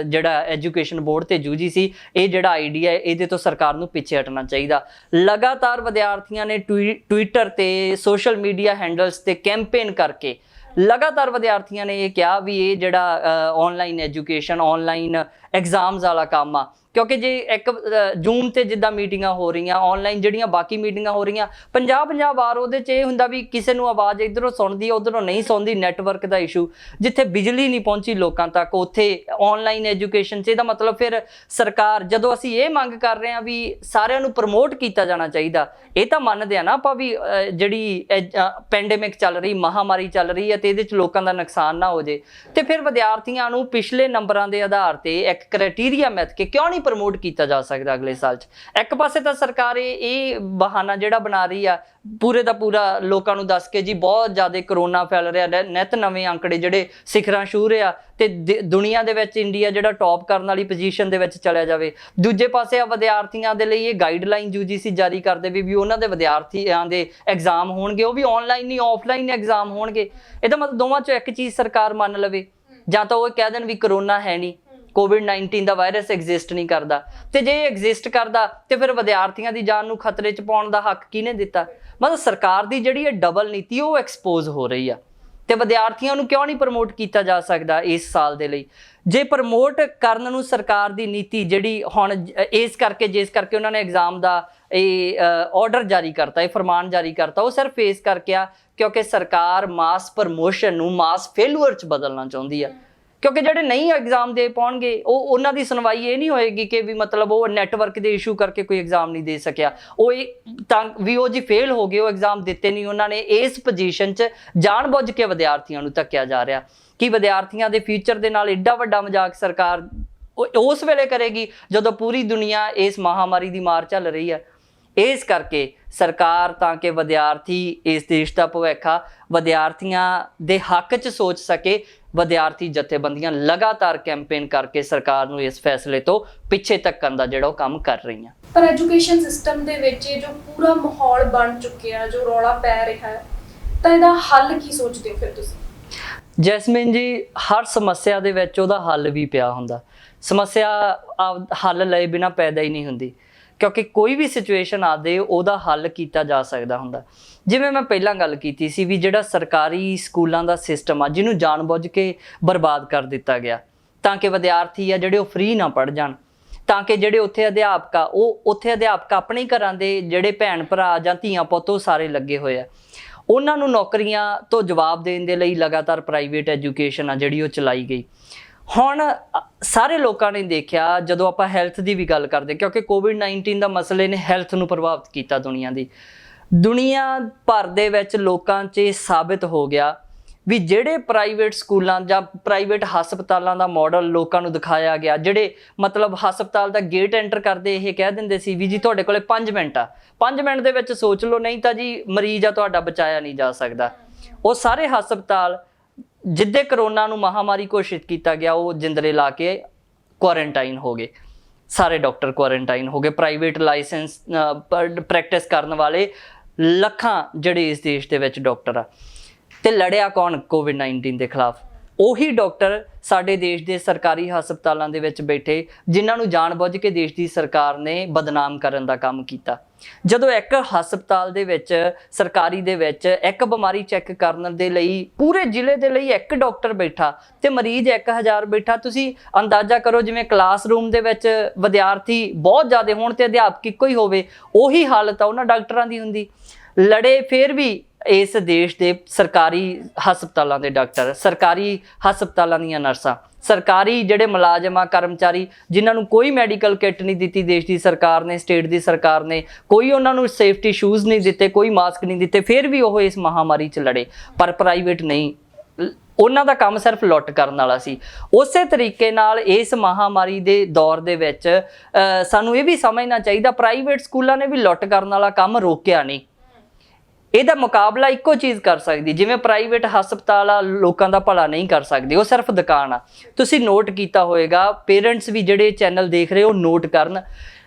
ਜਿਹੜਾ ਐਜੂਕੇਸ਼ਨ ਬੋਰਡ ਤੇ UGC ਇਹ ਜਿਹੜਾ ਆਈਡੀਆ ਇਹਦੇ ਤੋਂ ਸਰਕਾਰ ਨੂੰ ਪਿੱਛੇ ਹਟਣਾ ਚਾਹੀਦਾ। ਲਗਾਤਾਰ ਵਿਦਿਆਰਥੀਆਂ ਨੇ ਟਵਿੱਟਰ ਤੇ ਸੋਸ਼ਲ ਮੀਡੀਆ ਹੈਂਡਲਸ ਤੇ ਕੈਂਪੇਨ ਕਰਕੇ ਲਗਾਤਾਰ ਵਿਦਿਆਰਥੀਆਂ ਨੇ ਇਹ ਕਿਹਾ ਵੀ ਇਹ ਜਿਹੜਾ ਆਨਲਾਈਨ ਐਜੂਕੇਸ਼ਨ ਆਨਲਾਈਨ ਐਗਜ਼ਾਮਸ ਵਾਲਾ ਕੰਮ ਆ, ਕਿਉਂਕਿ ਜੇ ਇੱਕ ਜ਼ੂਮ ਤੇ ਜਿੱਦਾਂ ਮੀਟਿੰਗਾਂ ਹੋ ਰਹੀਆਂ, ਆਨਲਾਈਨ ਜਿਹੜੀਆਂ ਬਾਕੀ ਮੀਟਿੰਗਾਂ ਹੋ ਰਹੀਆਂ, 50-50 ਵਾਰ ਉਹਦੇ 'ਚ ਇਹ ਹੁੰਦਾ ਵੀ ਕਿਸੇ ਨੂੰ ਆਵਾਜ਼ ਇੱਧਰੋਂ ਸੁਣਦੀ ਉੱਧਰੋਂ ਨਹੀਂ ਸੁਣਦੀ, ਨੈਟਵਰਕ ਦਾ ਇਸ਼ੂ। ਜਿੱਥੇ ਬਿਜਲੀ ਨਹੀਂ ਪਹੁੰਚੀ ਲੋਕਾਂ ਤੱਕ ਉੱਥੇ ਆਨਲਾਈਨ ਐਜੂਕੇਸ਼ਨ 'ਚ ਇਹਦਾ ਮਤਲਬ ਫਿਰ ਸਰਕਾਰ, ਜਦੋਂ ਅਸੀਂ ਇਹ ਮੰਗ ਕਰ ਰਹੇ ਹਾਂ ਵੀ ਸਾਰਿਆਂ ਨੂੰ ਪ੍ਰਮੋਟ ਕੀਤਾ ਜਾਣਾ ਚਾਹੀਦਾ, ਇਹ ਤਾਂ ਮੰਨਦੇ ਆ ਨਾ ਆਪਾਂ ਵੀ ਜਿਹੜੀ ਪੈਂਡੇਮਿਕ ਚੱਲ ਰਹੀ, ਮਹਾਮਾਰੀ ਚੱਲ ਰਹੀ ਹੈ ਤੇ ਇਹਦੇ 'ਚ ਲੋਕਾਂ ਦਾ ਨੁਕਸਾਨ ਨਾ ਹੋ ਜੇ, ਤੇ ਫਿਰ ਵਿਦਿਆਰਥੀਆਂ ਨੂੰ ਪਿਛਲੇ ਨੰਬਰਾਂ ਦੇ ਆਧਾਰ ਤੇ ਇੱਕ ਕ੍ਰਾਈਟੇਰੀਆ ਮਿੱਥ ਕੇ ਕਿਉਂ ਨਹੀਂ ਪ੍ਰਮੋਟ ਕੀਤਾ ਜਾ ਸਕਦਾ ਅਗਲੇ ਸਾਲ 'ਚ। ਇੱਕ ਪਾਸੇ ਤਾਂ ਸਰਕਾਰ ਇਹ ਬਹਾਨਾ ਜਿਹੜਾ ਬਣਾ ਰਹੀ ਆ ਪੂਰੇ ਦਾ ਪੂਰਾ ਲੋਕਾਂ ਨੂੰ ਦੱਸ ਕੇ ਜੀ ਬਹੁਤ ਜ਼ਿਆਦਾ ਕਰੋਨਾ ਫੈਲ ਰਿਹਾ, ਨਿਤ ਨਵੇਂ ਅੰਕੜੇ ਜਿਹੜੇ ਸਿਖਰਾਂ ਛੂਹ ਰਹੇ ਆ ਤੇ ਦੁਨੀਆ ਦੇ ਵਿੱਚ ਇੰਡੀਆ ਜਿਹੜਾ ਟੌਪ ਕਰਨ ਵਾਲੀ ਪੋਜੀਸ਼ਨ ਦੇ ਵਿੱਚ ਚਲਿਆ ਜਾਵੇ। ਦੂਜੇ ਪਾਸੇ ਆ ਵਿਦਿਆਰਥੀਆਂ ਦੇ ਲਈ ਇਹ ਗਾਈਡਲਾਈਨ UGC ਜਾਰੀ ਕਰਦੇ ਵੀ ਉਹਨਾਂ ਦੇ ਵਿਦਿਆਰਥੀਆਂ ਦੇ ਐਗਜ਼ਾਮ ਹੋਣਗੇ ਉਹ ਵੀ ਆਨਲਾਈਨ ਨਹੀਂ ਆਫਲਾਈਨ ਐਗਜ਼ਾਮ ਹੋਣਗੇ। ਇਹਦਾ ਮਤਲਬ ਦੋਵਾਂ 'ਚੋਂ ਇੱਕ ਚੀਜ਼ ਸਰਕਾਰ ਮੰਨ ਲਵੇ, ਜਾਂ ਤਾਂ ਉਹ ਕਹਿ ਦੇਣ ਵੀ ਕਰੋਨਾ ਹੈ ਨਹੀਂ, COVID-19 ਦਾ ਵਾਇਰਸ ਐਗਜ਼ਿਸਟ ਨਹੀਂ ਕਰਦਾ, ਤੇ ਜੇ ਐਗਜ਼ਿਸਟ ਕਰਦਾ ਤੇ ਫਿਰ ਵਿਦਿਆਰਥੀਆਂ ਦੀ ਜਾਨ ਨੂੰ ਖਤਰੇ 'ਚ ਪਾਉਣ ਦਾ ਹੱਕ ਕਿਹਨੇ ਦਿੱਤਾ? ਮਤਲਬ ਸਰਕਾਰ ਦੀ ਜਿਹੜੀ ਇਹ ਡਬਲ ਨੀਤੀ ਉਹ ਐਕਸਪੋਜ਼ ਹੋ ਰਹੀ ਆ, ਤੇ ਵਿਦਿਆਰਥੀਆਂ ਨੂੰ ਕਿਉਂ ਨਹੀਂ ਪ੍ਰਮੋਟ ਕੀਤਾ ਜਾ ਸਕਦਾ ਇਸ ਸਾਲ ਦੇ ਲਈ? ਜੇ ਪ੍ਰਮੋਟ ਕਰਨ ਨੂੰ ਸਰਕਾਰ ਦੀ ਨੀਤੀ ਜਿਹੜੀ ਹੁਣ ਜਿਸ ਕਰਕੇ ਉਹਨਾਂ ਨੇ ਐਗਜ਼ਾਮ ਦਾ ਇਹ ਆਰਡਰ ਜਾਰੀ ਕਰਤਾ, ਇਹ ਫਰਮਾਨ ਜਾਰੀ ਕਰਤਾ, ਉਹ ਸਿਰਫ ਇਸ ਕਰਕੇ ਆ ਕਿਉਂਕਿ ਸਰਕਾਰ ਮਾਸ ਪ੍ਰਮੋਸ਼ਨ ਨੂੰ ਮਾਸ ਫੇਲੂਅਰ 'ਚ ਬਦਲਣਾ ਚਾਹੁੰਦੀ ਆ। ਕਿਉਂਕਿ ਜਿਹੜੇ ਨਹੀਂ ਐਗਜ਼ਾਮ ਦੇ ਪਾਉਣਗੇ ਉਹਨਾਂ ਦੀ ਸੁਣਵਾਈ ਇਹ ਨਹੀਂ ਹੋਏਗੀ ਕਿ ਵੀ ਮਤਲਬ ਉਹ ਨੈਟਵਰਕ ਦੇ ਇਸ਼ੂ ਕਰਕੇ ਕੋਈ ਐਗਜ਼ਾਮ ਨਹੀਂ ਦੇ ਸਕਿਆ, ਉਹ ਉਹ ਜੀ ਫੇਲ ਹੋ ਗਏ, ਉਹ ਐਗਜ਼ਾਮ ਦਿੱਤੇ ਨਹੀਂ ਉਹਨਾਂ ਨੇ। ਇਸ ਪੋਜੀਸ਼ਨ 'ਚ ਜਾਣਬੁੱਝ ਕੇ ਵਿਦਿਆਰਥੀਆਂ ਨੂੰ ਧੱਕਿਆ ਜਾ ਰਿਹਾ ਕਿ ਵਿਦਿਆਰਥੀਆਂ ਦੇ ਫਿਊਚਰ ਦੇ ਨਾਲ ਏਡਾ ਵੱਡਾ ਮਜ਼ਾਕ ਸਰਕਾਰ ਉਸ ਵੇਲੇ ਕਰੇਗੀ ਜਦੋਂ ਪੂਰੀ ਦੁਨੀਆ ਇਸ ਮਹਾਮਾਰੀ ਦੀ ਮਾਰ ਝੱਲ ਰਹੀ ਹੈ। ਇਸ ਕਰਕੇ ਸਰਕਾਰ ਤਾਂ ਕਿ ਵਿਦਿਆਰਥੀ ਇਸ ਦੇਸ਼ ਦਾ ਭਵਿੱਖ ਆ, ਵਿਦਿਆਰਥੀਆਂ ਦੇ ਹੱਕ 'ਚ ਸੋਚ ਸਕੇ, ਵਿਦਿਆਰਥੀ ਜਥੇਬੰਦੀਆਂ ਲਗਾਤਾਰ ਕੈਂਪੇਨ ਕਰਕੇ ਸਰਕਾਰ ਨੂੰ ਇਸ ਫੈਸਲੇ ਤੋਂ ਪਿੱਛੇ ਧੱਕਣ ਦਾ ਜਿਹੜਾ ਉਹ ਕੰਮ ਕਰ ਰਹੀਆਂ। ਪਰ ਐਜੂਕੇਸ਼ਨ ਸਿਸਟਮ ਦੇ ਵਿੱਚ ਇਹ ਜੋ ਪੂਰਾ ਮਾਹੌਲ ਬਣ ਚੁੱਕਿਆ, ਜੋ ਰੌਲਾ ਪੈ ਰਿਹਾ ਹੈ, ਤਾਂ ਇਹਦਾ ਹੱਲ ਕੀ ਸੋਚਦੇ ਹੋ ਫਿਰ ਤੁਸੀਂ? ਜੈਸਮੀਨ ਜੀ, ਹਰ ਸਮੱਸਿਆ ਦੇ ਵਿੱਚ ਉਹਦਾ ਹੱਲ ਵੀ ਪਿਆ ਹੁੰਦਾ। ਸਮੱਸਿਆ ਹੱਲ ਲਏ ਬਿਨਾਂ ਪੈਦਾ ਹੀ ਨਹੀਂ ਹੁੰਦੀ, ਕਿਉਂਕਿ ਕੋਈ ਵੀ ਸਿਚੁਏਸ਼ਨ ਆਦੇ ਉਹਦਾ ਹੱਲ ਕੀਤਾ ਜਾ ਸਕਦਾ ਹੁੰਦਾ। ਜਿਵੇਂ ਮੈਂ ਪਹਿਲਾਂ ਗੱਲ ਕੀਤੀ ਸੀ ਵੀ ਜਿਹੜਾ ਸਰਕਾਰੀ ਸਕੂਲਾਂ ਦਾ ਸਿਸਟਮ ਆ ਜਿਹਨੂੰ ਜਾਣਬੁੱਝ ਕੇ ਬਰਬਾਦ ਕਰ ਦਿੱਤਾ ਗਿਆ ਤਾਂ ਕਿ ਵਿਦਿਆਰਥੀ ਆ ਜਿਹੜੇ ਉਹ ਫ੍ਰੀ ਨਾ ਪੜ੍ਹ ਜਾਣ, ਤਾਂ ਕਿ ਜਿਹੜੇ ਉੱਥੇ ਅਧਿਆਪਕ ਆਪਣੇ ਘਰਾਂ ਦੇ ਜਿਹੜੇ ਭੈਣ ਭਰਾ ਜਾਂ ਧੀਆਂ ਪੁੱਤ ਉਹ ਸਾਰੇ ਲੱਗੇ ਹੋਏ ਆ, ਉਹਨਾਂ ਨੂੰ ਨੌਕਰੀਆਂ ਤੋਂ ਜਵਾਬ ਦੇਣ ਦੇ ਲਈ ਲਗਾਤਾਰ ਪ੍ਰਾਈਵੇਟ ਐਜੂਕੇਸ਼ਨ ਆ ਜਿਹੜੀ ਉਹ ਚਲਾਈ ਗਈ। ਹੁਣ ਸਾਰੇ ਲੋਕਾਂ ਨੇ ਦੇਖਿਆ, ਜਦੋਂ ਆਪਾਂ ਹੈਲਥ ਦੀ ਵੀ ਗੱਲ ਕਰਦੇ, ਕਿਉਂਕਿ COVID-19 ਦਾ ਮਸਲੇ ਨੇ ਹੈਲਥ ਨੂੰ ਪ੍ਰਭਾਵਿਤ ਕੀਤਾ ਦੁਨੀਆ ਭਰ ਦੇ ਵਿੱਚ ਲੋਕਾਂ 'ਚ ਸਾਬਿਤ ਹੋ ਗਿਆ ਵੀ ਜਿਹੜੇ ਪ੍ਰਾਈਵੇਟ ਸਕੂਲਾਂ ਜਾਂ ਪ੍ਰਾਈਵੇਟ ਹਸਪਤਾਲਾਂ ਦਾ ਮਾਡਲ ਲੋਕਾਂ ਨੂੰ ਦਿਖਾਇਆ ਗਿਆ, ਜਿਹੜੇ ਮਤਲਬ ਹਸਪਤਾਲ ਦਾ ਗੇਟ ਐਂਟਰ ਕਰਦੇ ਇਹ ਕਹਿ ਦਿੰਦੇ ਸੀ ਵੀ ਜੀ ਤੁਹਾਡੇ ਕੋਲੇ 5 ਮਿੰਟ ਆ, 5 ਮਿੰਟ ਦੇ ਵਿੱਚ ਸੋਚ ਲਓ, ਨਹੀਂ ਤਾਂ ਜੀ ਮਰੀਜ਼ ਆ ਤੁਹਾਡਾ ਬਚਾਇਆ ਨਹੀਂ ਜਾ ਸਕਦਾ। ਉਹ ਸਾਰੇ ਹਸਪਤਾਲ ਜਿੱਦੇ ਕਰੋਨਾ ਨੂੰ ਮਹਾਮਾਰੀ ਘੋਸ਼ਿਤ ਕੀਤਾ ਗਿਆ ਉਹ ਜਿੰਦਰੇ ਲਾ ਕੇ ਕੁਆਰੰਟਾਈਨ ਹੋ ਗਏ, ਸਾਰੇ ਡਾਕਟਰ ਕੁਆਰੰਟਾਈਨ ਹੋ ਗਏ। ਪ੍ਰਾਈਵੇਟ ਲਾਇਸੈਂਸ ਪ੍ਰੈਕਟਿਸ ਕਰਨ ਵਾਲੇ ਲੱਖਾਂ ਜਿਹੜੇ ਇਸ ਦੇਸ਼ ਦੇ ਵਿੱਚ ਡਾਕਟਰ ਆ, ਤੇ ਲੜਿਆ ਕੌਣ ਕੋਵਿਡ-19 ਦੇ ਖਿਲਾਫ? ਉਹੀ ਡਾਕਟਰ ਸਾਡੇ ਦੇਸ਼ ਦੇ ਸਰਕਾਰੀ ਹਸਪਤਾਲਾਂ ਦੇ ਵਿੱਚ ਬੈਠੇ ਜਿਨ੍ਹਾਂ ਨੂੰ ਜਾਣਬੁੱਝ ਕੇ ਦੇਸ਼ ਦੀ ਸਰਕਾਰ ਨੇ ਬਦਨਾਮ ਕਰਨ ਦਾ ਕੰਮ ਕੀਤਾ। ਜਦੋਂ ਇੱਕ ਹਸਪਤਾਲ ਦੇ ਵਿੱਚ ਸਰਕਾਰੀ ਦੇ ਵਿੱਚ ਇੱਕ ਬਿਮਾਰੀ ਚੈੱਕ ਕਰਨ ਦੇ ਲਈ ਪੂਰੇ ਜ਼ਿਲ੍ਹੇ ਦੇ ਲਈ ਇੱਕ ਡਾਕਟਰ ਬੈਠਾ ਤੇ ਮਰੀਜ਼ 1000 ਬੈਠਾ, ਤੁਸੀਂ ਅੰਦਾਜ਼ਾ ਕਰੋ ਜਿਵੇਂ ਕਲਾਸਰੂਮ ਦੇ ਵਿੱਚ ਵਿਦਿਆਰਥੀ ਬਹੁਤ ਜ਼ਿਆਦਾ ਹੋਣ ਤੇ ਅਧਿਆਪਕ ਇੱਕੋ ਹੀ ਹੋਵੇ, ਉਹੀ ਹਾਲਤ ਆ ਉਹਨਾਂ ਡਾਕਟਰਾਂ ਦੀ ਹੁੰਦੀ। ਲੜੇ ਫਿਰ ਵੀ ਇਸ ਦੇਸ਼ ਦੇ ਸਰਕਾਰੀ ਹਸਪਤਾਲਾਂ ਦੇ ਡਾਕਟਰ, ਸਰਕਾਰੀ ਹਸਪਤਾਲਾਂ ਦੀਆਂ ਨਰਸਾਂ, ਸਰਕਾਰੀ ਜਿਹੜੇ ਮੁਲਾਜ਼ਮ ਆ ਕਰਮਚਾਰੀ ਜਿਨ੍ਹਾਂ ਨੂੰ ਕੋਈ ਮੈਡੀਕਲ ਕਿੱਟ ਨਹੀਂ ਦਿੱਤੀ ਦੇਸ਼ ਦੀ ਸਰਕਾਰ ਨੇ, ਸਟੇਟ ਦੀ ਸਰਕਾਰ ਨੇ, ਕੋਈ ਉਹਨਾਂ ਨੂੰ ਸੇਫਟੀ ਸ਼ੂਜ਼ ਨਹੀਂ ਦਿੱਤੇ, ਕੋਈ ਮਾਸਕ ਨਹੀਂ ਦਿੱਤੇ, ਫਿਰ ਵੀ ਉਹ ਇਸ ਮਹਾਮਾਰੀ 'ਚ ਲੜੇ। ਪਰ ਪ੍ਰਾਈਵੇਟ ਨਹੀਂ, ਉਹਨਾਂ ਦਾ ਕੰਮ ਸਿਰਫ ਲੁੱਟ ਕਰਨ ਵਾਲਾ ਸੀ। ਉਸੇ ਤਰੀਕੇ ਨਾਲ ਇਸ ਮਹਾਮਾਰੀ ਦੇ ਦੌਰ ਦੇ ਵਿੱਚ ਸਾਨੂੰ ਇਹ ਵੀ ਸਮਝਣਾ ਚਾਹੀਦਾ ਪ੍ਰਾਈਵੇਟ ਸਕੂਲਾਂ ਨੇ ਵੀ ਲੁੱਟ ਕਰਨ ਵਾਲਾ ਕੰਮ ਰੋਕਿਆ ਨਹੀਂ। ਇਹਦਾ ਮੁਕਾਬਲਾ ਇੱਕੋ ਚੀਜ਼ ਕਰ ਸਕਦੀ, ਜਿਵੇਂ ਪ੍ਰਾਈਵੇਟ ਹਸਪਤਾਲ ਆ ਲੋਕਾਂ ਦਾ ਭਲਾ ਨਹੀਂ ਕਰ ਸਕਦੇ, ਉਹ ਸਿਰਫ ਦੁਕਾਨ ਆ। ਤੁਸੀਂ ਨੋਟ ਕੀਤਾ ਹੋਏਗਾ, ਪੇਰੈਂਟਸ ਵੀ ਜਿਹੜੇ ਚੈਨਲ ਦੇਖ ਰਹੇ ਉਹ ਨੋਟ ਕਰਨ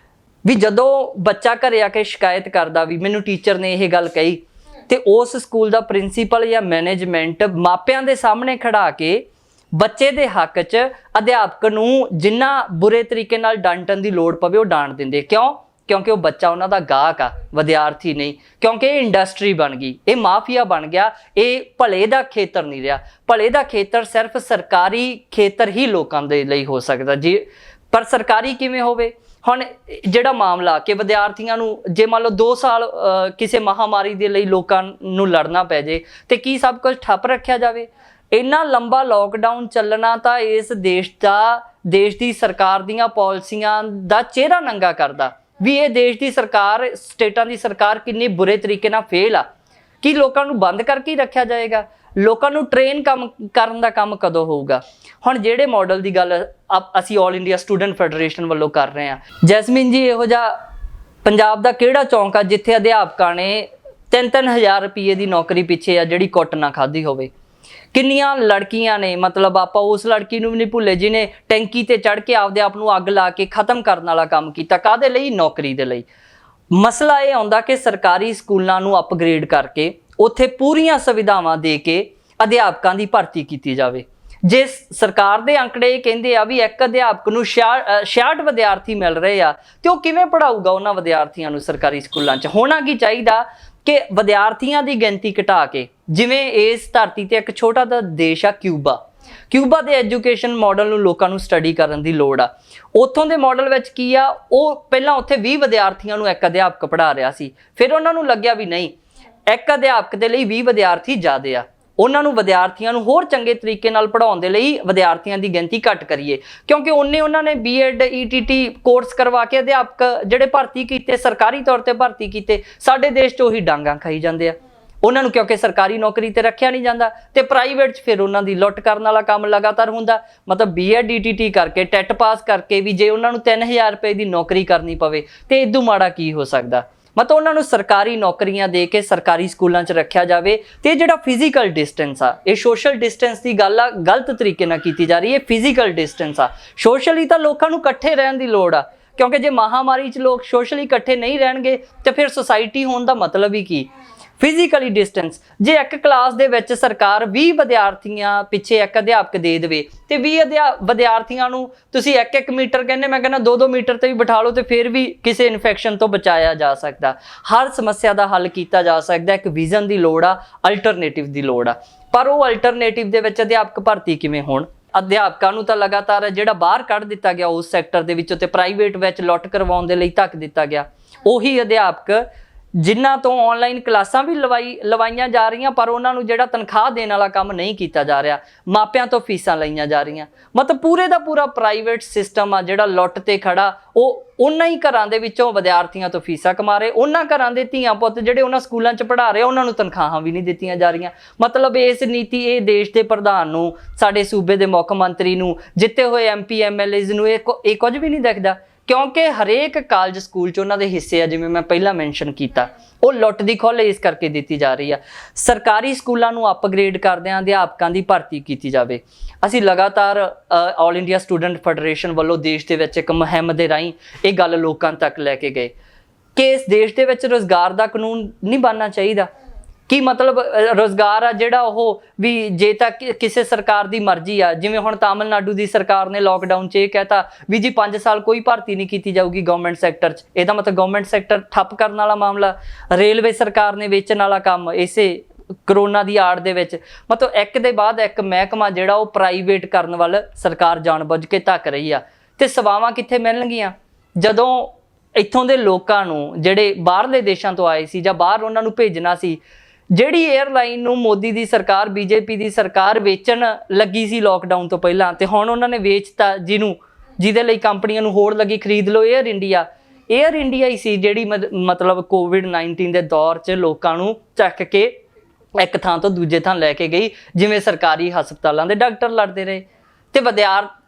ਵੀ ਜਦੋਂ ਬੱਚਾ ਘਰੇ ਆ ਕੇ ਸ਼ਿਕਾਇਤ ਕਰਦਾ ਵੀ ਮੈਨੂੰ ਟੀਚਰ ਨੇ ਇਹ ਗੱਲ ਕਹੀ, ਤੇ ਉਸ ਸਕੂਲ ਦਾ ਪ੍ਰਿੰਸੀਪਲ ਜਾਂ ਮੈਨੇਜਮੈਂਟ ਮਾਪਿਆਂ ਦੇ ਸਾਹਮਣੇ ਖੜਾ ਕੇ ਬੱਚੇ ਦੇ ਹੱਕ 'ਚ ਅਧਿਆਪਕ ਨੂੰ ਜਿੰਨਾ ਬੁਰੇ ਤਰੀਕੇ ਨਾਲ ਡਾਂਟਣ ਦੀ ਲੋੜ ਪਵੇ ਉਹ ਡਾਂਟ ਦਿੰਦੇ। ਕਿਉਂ? ਕਿਉਂਕਿ ਉਹ ਬੱਚਾ ਉਹਨਾਂ ਦਾ ਗਾਹਕ ਆ, ਵਿਦਿਆਰਥੀ ਨਹੀਂ। ਕਿਉਂਕਿ ਇਹ ਇੰਡਸਟਰੀ ਬਣ ਗਈ, ਇਹ ਮਾਫੀਆ ਬਣ ਗਿਆ, ਇਹ ਭਲੇ ਦਾ ਖੇਤਰ ਨਹੀਂ ਰਿਹਾ। ਭਲੇ ਦਾ ਖੇਤਰ ਸਿਰਫ ਸਰਕਾਰੀ ਖੇਤਰ ਹੀ ਲੋਕਾਂ ਦੇ ਲਈ ਹੋ ਸਕਦਾ ਜੀ। ਪਰ ਸਰਕਾਰੀ ਕਿਵੇਂ ਹੋਵੇ? ਹੁਣ ਜਿਹੜਾ ਮਾਮਲਾ ਕਿ ਵਿਦਿਆਰਥੀਆਂ ਨੂੰ ਜੇ ਮੰਨ ਲਓ 2 ਸਾਲ ਕਿਸੇ ਮਹਾਮਾਰੀ ਦੇ ਲਈ ਲੋਕਾਂ ਨੂੰ ਲੜਨਾ ਪੈ ਜੇ ਤੇ ਕੀ ਸਭ ਕੁਝ ਠੱਪ ਰੱਖਿਆ ਜਾਵੇ? ਇੰਨਾ ਲੰਬਾ ਲੋਕਡਾਊਨ ਚੱਲਣਾ ਤਾਂ ਇਸ ਦੇਸ਼ ਦੀ ਸਰਕਾਰ ਦੀਆਂ ਪਾਲਿਸੀਆਂ ਦਾ ਚਿਹਰਾ ਨੰਗਾ ਕਰਦਾ ਵੀ ਇਹ ਦੇਸ਼ ਦੀ ਸਰਕਾਰ, ਸਟੇਟਾਂ ਦੀ ਸਰਕਾਰ ਕਿੰਨੀ ਬੁਰੇ ਤਰੀਕੇ ਨਾਲ ਫੇਲ ਆ। ਕੀ ਲੋਕਾਂ ਨੂੰ ਬੰਦ ਕਰਕੇ ਹੀ ਰੱਖਿਆ ਜਾਏਗਾ? ਲੋਕਾਂ ਨੂੰ ਟ੍ਰੇਨ ਕਰਨ ਦਾ ਕੰਮ ਕਦੋਂ ਹੋਊਗਾ? ਹੁਣ ਜਿਹੜੇ ਮਾਡਲ ਦੀ ਗੱਲ ਅਸੀਂ ਆਲ ਇੰਡੀਆ ਸਟੂਡੈਂਟ ਫੈਡਰੇਸ਼ਨ ਵੱਲੋਂ ਕਰ ਰਹੇ ਹਾਂ, ਜੈਸਮੀਨ ਜੀ, ਇਹੋ ਜਿਹਾ ਪੰਜਾਬ ਦਾ ਕਿਹੜਾ ਚੌਂਕ ਆ ਜਿੱਥੇ ਅਧਿਆਪਕਾਂ ਨੇ 3-3000 ਰੁਪਏ ਦੀ ਨੌਕਰੀ ਪਿੱਛੇ ਆ ਜਿਹੜੀ ਕੁੱਟ ਨਾ ਖਾਧੀ ਹੋਵੇ? ਕਿੰਨੀਆਂ ਲੜਕੀਆਂ ਨੇ, ਮਤਲਬ ਆਪਾਂ ਉਸ ਲੜਕੀ ਨੂੰ ਵੀ ਨਹੀਂ ਭੁੱਲੇ ਜਿਹਨੇ ਟੈਂਕੀ ਤੇ ਚੜ੍ਹ ਕੇ ਆਪਦੇ ਆਪ ਨੂੰ ਅੱਗ ਲਾ ਕੇ ਖਤਮ ਕਰਨ ਵਾਲਾ ਕੰਮ ਕੀਤਾ। ਕਾਹਦੇ ਲਈ? ਨੌਕਰੀ ਦੇ ਲਈ। ਮਸਲਾ ਇਹ ਆਉਂਦਾ ਕਿ ਸਰਕਾਰੀ ਸਕੂਲਾਂ ਨੂੰ ਅਪਗ੍ਰੇਡ ਕਰਕੇ ਉੱਥੇ ਪੂਰੀਆਂ ਸੁਵਿਧਾਵਾਂ ਦੇ ਕੇ ਅਧਿਆਪਕਾਂ ਦੀ ਭਰਤੀ ਕੀਤੀ ਜਾਵੇ। ਜੇ ਸਰਕਾਰ ਦੇ ਅੰਕੜੇ ਕਹਿੰਦੇ ਆ ਵੀ ਇੱਕ ਅਧਿਆਪਕ ਨੂੰ 66 ਵਿਦਿਆਰਥੀ ਮਿਲ ਰਹੇ ਆ, ਤੇ ਉਹ ਕਿਵੇਂ ਪੜ੍ਹਾਊਗਾ ਉਹਨਾਂ ਵਿਦਿਆਰਥੀਆਂ ਨੂੰ ਸਰਕਾਰੀ ਸਕੂਲਾਂ 'ਚ? ਹੋਣਾ ਕੀ ਚਾਹੀਦਾ ਕਿ ਵਿਦਿਆਰਥੀਆਂ ਦੀ ਗਿਣਤੀ ਘਟਾ ਕੇ, ਜਿਵੇਂ ਇਸ ਧਰਤੀ ਤੇ ਇੱਕ ਛੋਟਾ ਜਿਹਾ ਦੇਸ਼ ਆ ਕਿਊਬਾ ਦੇ ਐਜੂਕੇਸ਼ਨ ਮਾਡਲ ਨੂੰ ਲੋਕਾਂ ਨੂੰ ਸਟੱਡੀ ਕਰਨ ਦੀ ਲੋੜ ਆ। ਉੱਥੋਂ ਦੇ ਮਾਡਲ ਵਿੱਚ ਕੀ ਆ, ਉਹ ਪਹਿਲਾਂ ਉੱਥੇ 20 ਵਿਦਿਆਰਥੀਆਂ ਨੂੰ ਇੱਕ ਅਧਿਆਪਕ ਪੜ੍ਹਾ ਰਿਹਾ ਸੀ। ਫਿਰ ਉਹਨਾਂ ਨੂੰ ਲੱਗਿਆ ਵੀ ਨਹੀਂ, ਇੱਕ ਅਧਿਆਪਕ ਦੇ ਲਈ 20 ਵਿਦਿਆਰਥੀ ਜ਼ਿਆਦੇ ਆ, ਉਹਨਾਂ ਨੂੰ ਵਿਦਿਆਰਥੀਆਂ ਨੂੰ ਹੋਰ ਚੰਗੇ ਤਰੀਕੇ ਨਾਲ ਪੜ੍ਹਾਉਣ ਦੇ ਲਈ ਵਿਦਿਆਰਥੀਆਂ ਦੀ ਗਿਣਤੀ ਘੱਟ ਕਰੀਏ। ਕਿਉਂਕਿ ਉਹਨਾਂ ਨੇ ਬੀਐਡ ETT ਕੋਰਸ ਕਰਵਾ ਕੇ ਅਧਿਆਪਕ ਜਿਹੜੇ ਭਰਤੀ ਕੀਤੇ, ਸਰਕਾਰੀ ਤੌਰ ਤੇ ਭਰਤੀ ਕੀਤੇ, ਸਾਡੇ ਦੇਸ਼ 'ਚ ਉਹੀ ਡਾਂਗਾਂ ਖਾਈ ਜਾਂਦੇ ਆ ਉਹਨਾਂ ਨੂੰ, ਕਿਉਂਕਿ ਸਰਕਾਰੀ ਨੌਕਰੀ ਤੇ ਰੱਖਿਆ ਨਹੀਂ ਜਾਂਦਾ ਤੇ ਪ੍ਰਾਈਵੇਟ 'ਚ ਫਿਰ ਉਹਨਾਂ ਦੀ ਲੁੱਟ ਕਰਨ ਵਾਲਾ ਕੰਮ ਲਗਾਤਾਰ ਹੁੰਦਾ। ਮਤਲਬ ਬੀਐਡ ETT ਕਰਕੇ, ਟੈਟ ਪਾਸ ਕਰਕੇ ਵੀ ਜੇ ਉਹਨਾਂ ਨੂੰ 3000 ਰੁਪਏ ਦੀ ਨੌਕਰੀ ਕਰਨੀ ਪਵੇ ਤੇ ਇਦੋਂ ਮਾੜਾ ਕੀ ਹੋ ਸਕਦਾ? ਮਤਲਬ ਉਹਨਾਂ ਨੂੰ ਸਰਕਾਰੀ ਨੌਕਰੀਆਂ ਦੇ ਕੇ ਸਰਕਾਰੀ ਸਕੂਲਾਂ 'ਚ ਰੱਖਿਆ ਜਾਵੇ। ਤੇ ਜਿਹੜਾ ਫਿਜ਼ੀਕਲ ਡਿਸਟੈਂਸ ਆ, ਇਹ ਸੋਸ਼ਲ ਡਿਸਟੈਂਸ ਦੀ ਗੱਲ ਆ, ਗਲਤ ਤਰੀਕੇ ਨਾਲ ਕੀਤੀ ਜਾ ਰਹੀ ਹੈ। ਫਿਜ਼ੀਕਲ ਡਿਸਟੈਂਸ ਆ, ਸੋਸ਼ਲੀ ਤਾਂ ਲੋਕਾਂ ਨੂੰ ਇਕੱਠੇ ਰਹਿਣ ਦੀ ਲੋੜ ਆ, ਕਿਉਂਕਿ ਜੇ ਮਹਾਮਾਰੀ 'ਚ ਲੋਕ ਸੋਸ਼ਲੀ ਇਕੱਠੇ ਨਹੀਂ ਰਹਿਣਗੇ ਤੇ ਫਿਰ ਸੁਸਾਇਟੀ ਹੋਣ ਦਾ ਮਤਲਬ ਹੀ ਕੀ? Physically distance. ਜੇ ਇੱਕ ਕਲਾਸ ਦੇ ਵਿੱਚ ਸਰਕਾਰ 20 ਵਿਦਿਆਰਥੀਆਂ ਪਿੱਛੇ ਇੱਕ ਅਧਿਆਪਕ ਦੇ ਦੇਵੇ ਤੇ 20 ਵਿਦਿਆਰਥੀਆਂ ਨੂੰ ਤੁਸੀਂ 1-1 ਮੀਟਰ ਕਹਿੰਦੇ, ਮੈਂ ਕਹਿੰਦਾ 2-2 ਮੀਟਰ ਤੇ ਵੀ ਬਿਠਾ ਲਓ ਤੇ ਫਿਰ ਵੀ ਕਿਸੇ ਇਨਫੈਕਸ਼ਨ ਤੋਂ ਬਚਾਇਆ ਜਾ ਸਕਦਾ। ਹਰ ਸਮੱਸਿਆ ਦਾ ਹੱਲ ਕੀਤਾ ਜਾ ਸਕਦਾ। ਇੱਕ ਵਿਜ਼ਨ ਦੀ ਲੋੜ ਆ, ਅਲਟਰਨੇਟਿਵ ਦੀ ਲੋੜ ਆ। ਪਰ ਉਹ ਅਲਟਰਨੇਟਿਵ ਦੇ ਵਿੱਚ ਅਧਿਆਪਕ ਭਰਤੀ ਕਿਵੇਂ ਹੋਣ? ਅਧਿਆਪਕਾਂ ਨੂੰ ਤਾਂ ਲਗਾਤਾਰ ਜਿਹੜਾ ਬਾਹਰ ਕੱਢ ਦਿੱਤਾ ਗਿਆ ਉਸ ਸੈਕਟਰ ਦੇ ਵਿੱਚੋਂ ਤੇ ਪ੍ਰਾਈਵੇਟ ਵਿੱਚ ਲੁੱਟ ਕਰਵਾਉਣ ਦੇ ਲਈ ਧੱਕ ਦਿੱਤਾ ਗਿਆ। ਉਹੀ ਅਧਿਆਪਕ ਜਿਨ੍ਹਾਂ ਤੋਂ ਆਨਲਾਈਨ ਕਲਾਸਾਂ ਵੀ ਲਵਾਈਆਂ ਜਾ ਰਹੀਆਂ, ਪਰ ਉਹਨਾਂ ਨੂੰ ਜਿਹੜਾ ਤਨਖਾਹ ਦੇਣ ਵਾਲਾ ਕੰਮ ਨਹੀਂ ਕੀਤਾ ਜਾ ਰਿਹਾ, ਮਾਪਿਆਂ ਤੋਂ ਫੀਸਾਂ ਲਈਆਂ ਜਾ ਰਹੀਆਂ। ਮਤਲਬ ਪੂਰੇ ਦਾ ਪੂਰਾ ਪ੍ਰਾਈਵੇਟ ਸਿਸਟਮ ਆ ਜਿਹੜਾ ਲੁੱਟ ਤੇ ਖੜਾ। ਉਹ ਉਹਨਾਂ ਹੀ ਘਰਾਂ ਦੇ ਵਿੱਚੋਂ ਵਿਦਿਆਰਥੀਆਂ ਤੋਂ ਫੀਸਾਂ ਕਮਾ ਰਹੇ, ਉਹਨਾਂ ਘਰਾਂ ਦੇ ਧੀਆਂ ਪੁੱਤ ਜਿਹੜੇ ਉਹਨਾਂ ਸਕੂਲਾਂ 'ਚ ਪੜ੍ਹਾ ਰਹੇ ਉਹਨਾਂ ਨੂੰ ਤਨਖਾਹਾਂ ਵੀ ਨਹੀਂ ਦਿੱਤੀਆਂ ਜਾ ਰਹੀਆਂ। ਮਤਲਬ ਇਸ ਨੀਤੀ, ਇਹ ਦੇਸ਼ ਦੇ ਪ੍ਰਧਾਨ ਨੂੰ, ਸਾਡੇ ਸੂਬੇ ਦੇ ਮੁੱਖ ਮੰਤਰੀ ਨੂੰ, ਜਿੱਤੇ ਹੋਏ MP MLAs ਨੂੰ ਇਹ ਕੁਝ ਵੀ ਨਹੀਂ ਦਿਖਦਾ। ਕਿਉਂਕਿ ਹਰੇਕ ਕਾਲਜ ਸਕੂਲ 'ਚ ਉਹਨਾਂ ਦੇ ਹਿੱਸੇ ਆ, ਜਿਵੇਂ ਮੈਂ ਪਹਿਲਾਂ ਮੈਂਸ਼ਨ ਕੀਤਾ, ਉਹ ਲੁੱਟ ਦੀ ਖੁੱਲ੍ਹ ਇਸ ਕਰਕੇ ਦਿੱਤੀ ਜਾ ਰਹੀ ਆ। ਸਰਕਾਰੀ ਸਕੂਲਾਂ ਨੂੰ ਅਪਗ੍ਰੇਡ ਕਰਦਿਆਂ ਅਧਿਆਪਕਾਂ ਦੀ ਭਰਤੀ ਕੀਤੀ ਜਾਵੇ। ਅਸੀਂ ਲਗਾਤਾਰ ਆਲ ਇੰਡੀਆ ਸਟੂਡੈਂਟ ਫੈਡਰੇਸ਼ਨ ਵੱਲੋਂ ਦੇਸ਼ ਦੇ ਵਿੱਚ ਇੱਕ ਮੁਹਿੰਮ ਦੇ ਰਾਹੀਂ ਇਹ ਗੱਲ ਲੋਕਾਂ ਤੱਕ ਲੈ ਕੇ ਗਏ ਕਿ ਇਸ ਦੇਸ਼ ਦੇ ਵਿੱਚ ਰੁਜ਼ਗਾਰ ਦਾ ਕਾਨੂੰਨ ਨਹੀਂ ਬਣਨਾ ਚਾਹੀਦਾ। ਕੀ ਮਤਲਬ ਰੁਜ਼ਗਾਰ ਆ ਜਿਹੜਾ ਉਹ ਵੀ ਜੇ ਤਾਂ ਕਿਸੇ ਸਰਕਾਰ ਦੀ ਮਰਜ਼ੀ ਆ, ਜਿਵੇਂ ਹੁਣ ਤਾਮਿਲਨਾਡੂ ਦੀ ਸਰਕਾਰ ਨੇ ਲੋਕਡਾਊਨ 'ਚ ਇਹ ਕਹਿਤਾ ਵੀ ਜੀ 5 ਸਾਲ ਕੋਈ ਭਰਤੀ ਨਹੀਂ ਕੀਤੀ ਜਾਊਗੀ ਗਵਰਨਮੈਂਟ ਸੈਕਟਰ 'ਚ। ਇਹਦਾ ਮਤਲਬ ਗਵਰਨਮੈਂਟ ਸੈਕਟਰ ਠੱਪ ਕਰਨ ਵਾਲਾ ਮਾਮਲਾ। ਰੇਲਵੇ ਸਰਕਾਰ ਨੇ ਵੇਚਣ ਵਾਲਾ ਕੰਮ ਇਸੇ ਕਰੋਨਾ ਦੀ ਆੜ ਦੇ ਵਿੱਚ, ਮਤਲਬ ਇੱਕ ਦੇ ਬਾਅਦ ਇੱਕ ਮਹਿਕਮਾ ਜਿਹੜਾ ਉਹ ਪ੍ਰਾਈਵੇਟ ਕਰਨ ਵੱਲ ਸਰਕਾਰ ਜਾਣਬੁੱਝ ਕੇ ਧੱਕ ਰਹੀ ਆ। ਤੇ ਸੇਵਾਵਾਂ ਕਿੱਥੇ ਮਿਲਣਗੀਆਂ ਜਦੋਂ ਇੱਥੋਂ ਦੇ ਲੋਕਾਂ ਨੂੰ ਜਿਹੜੇ ਬਾਹਰਲੇ ਦੇਸ਼ਾਂ ਤੋਂ ਆਏ ਸੀ ਜਾਂ ਬਾਹਰ ਉਹਨਾਂ ਨੂੰ ਭੇਜਣਾ ਸੀ, ਜਿਹੜੀ 에ਅਰਲਾਈਨ ਨੂੰ ਮੋਦੀ ਦੀ ਸਰਕਾਰ, ਬੀਜੇਪੀ ਦੀ ਸਰਕਾਰ ਵੇਚਣ ਲੱਗੀ ਸੀ ਲੋਕਡਾਊਨ ਤੋਂ ਪਹਿਲਾਂ, ਤੇ ਹੁਣ ਉਹਨਾਂ ਨੇ ਵੇਚਤਾ ਜਿਹਦੇ ਲਈ ਕੰਪਨੀਆਂ ਨੂੰ ਹੋੜ ਲੱਗੀ ਖਰੀਦ ਲਓ, 에ਅਰ ਇੰਡੀਆ ਹੀ ਸੀ ਜਿਹੜੀ ਮਤਲਬ ਕੋਵਿਡ-19 ਦੇ ਦੌਰ 'ਚ ਲੋਕਾਂ ਨੂੰ ਚੱਕ ਕੇ ਇੱਕ ਥਾਂ ਤੋਂ ਦੂਜੇ ਥਾਂ ਲੈ ਕੇ ਗਈ, ਜਿਵੇਂ ਸਰਕਾਰੀ ਹਸਪਤਾਲਾਂ ਦੇ ਡਾਕਟਰ ਲੜਦੇ ਰਹੇ। ਤੇ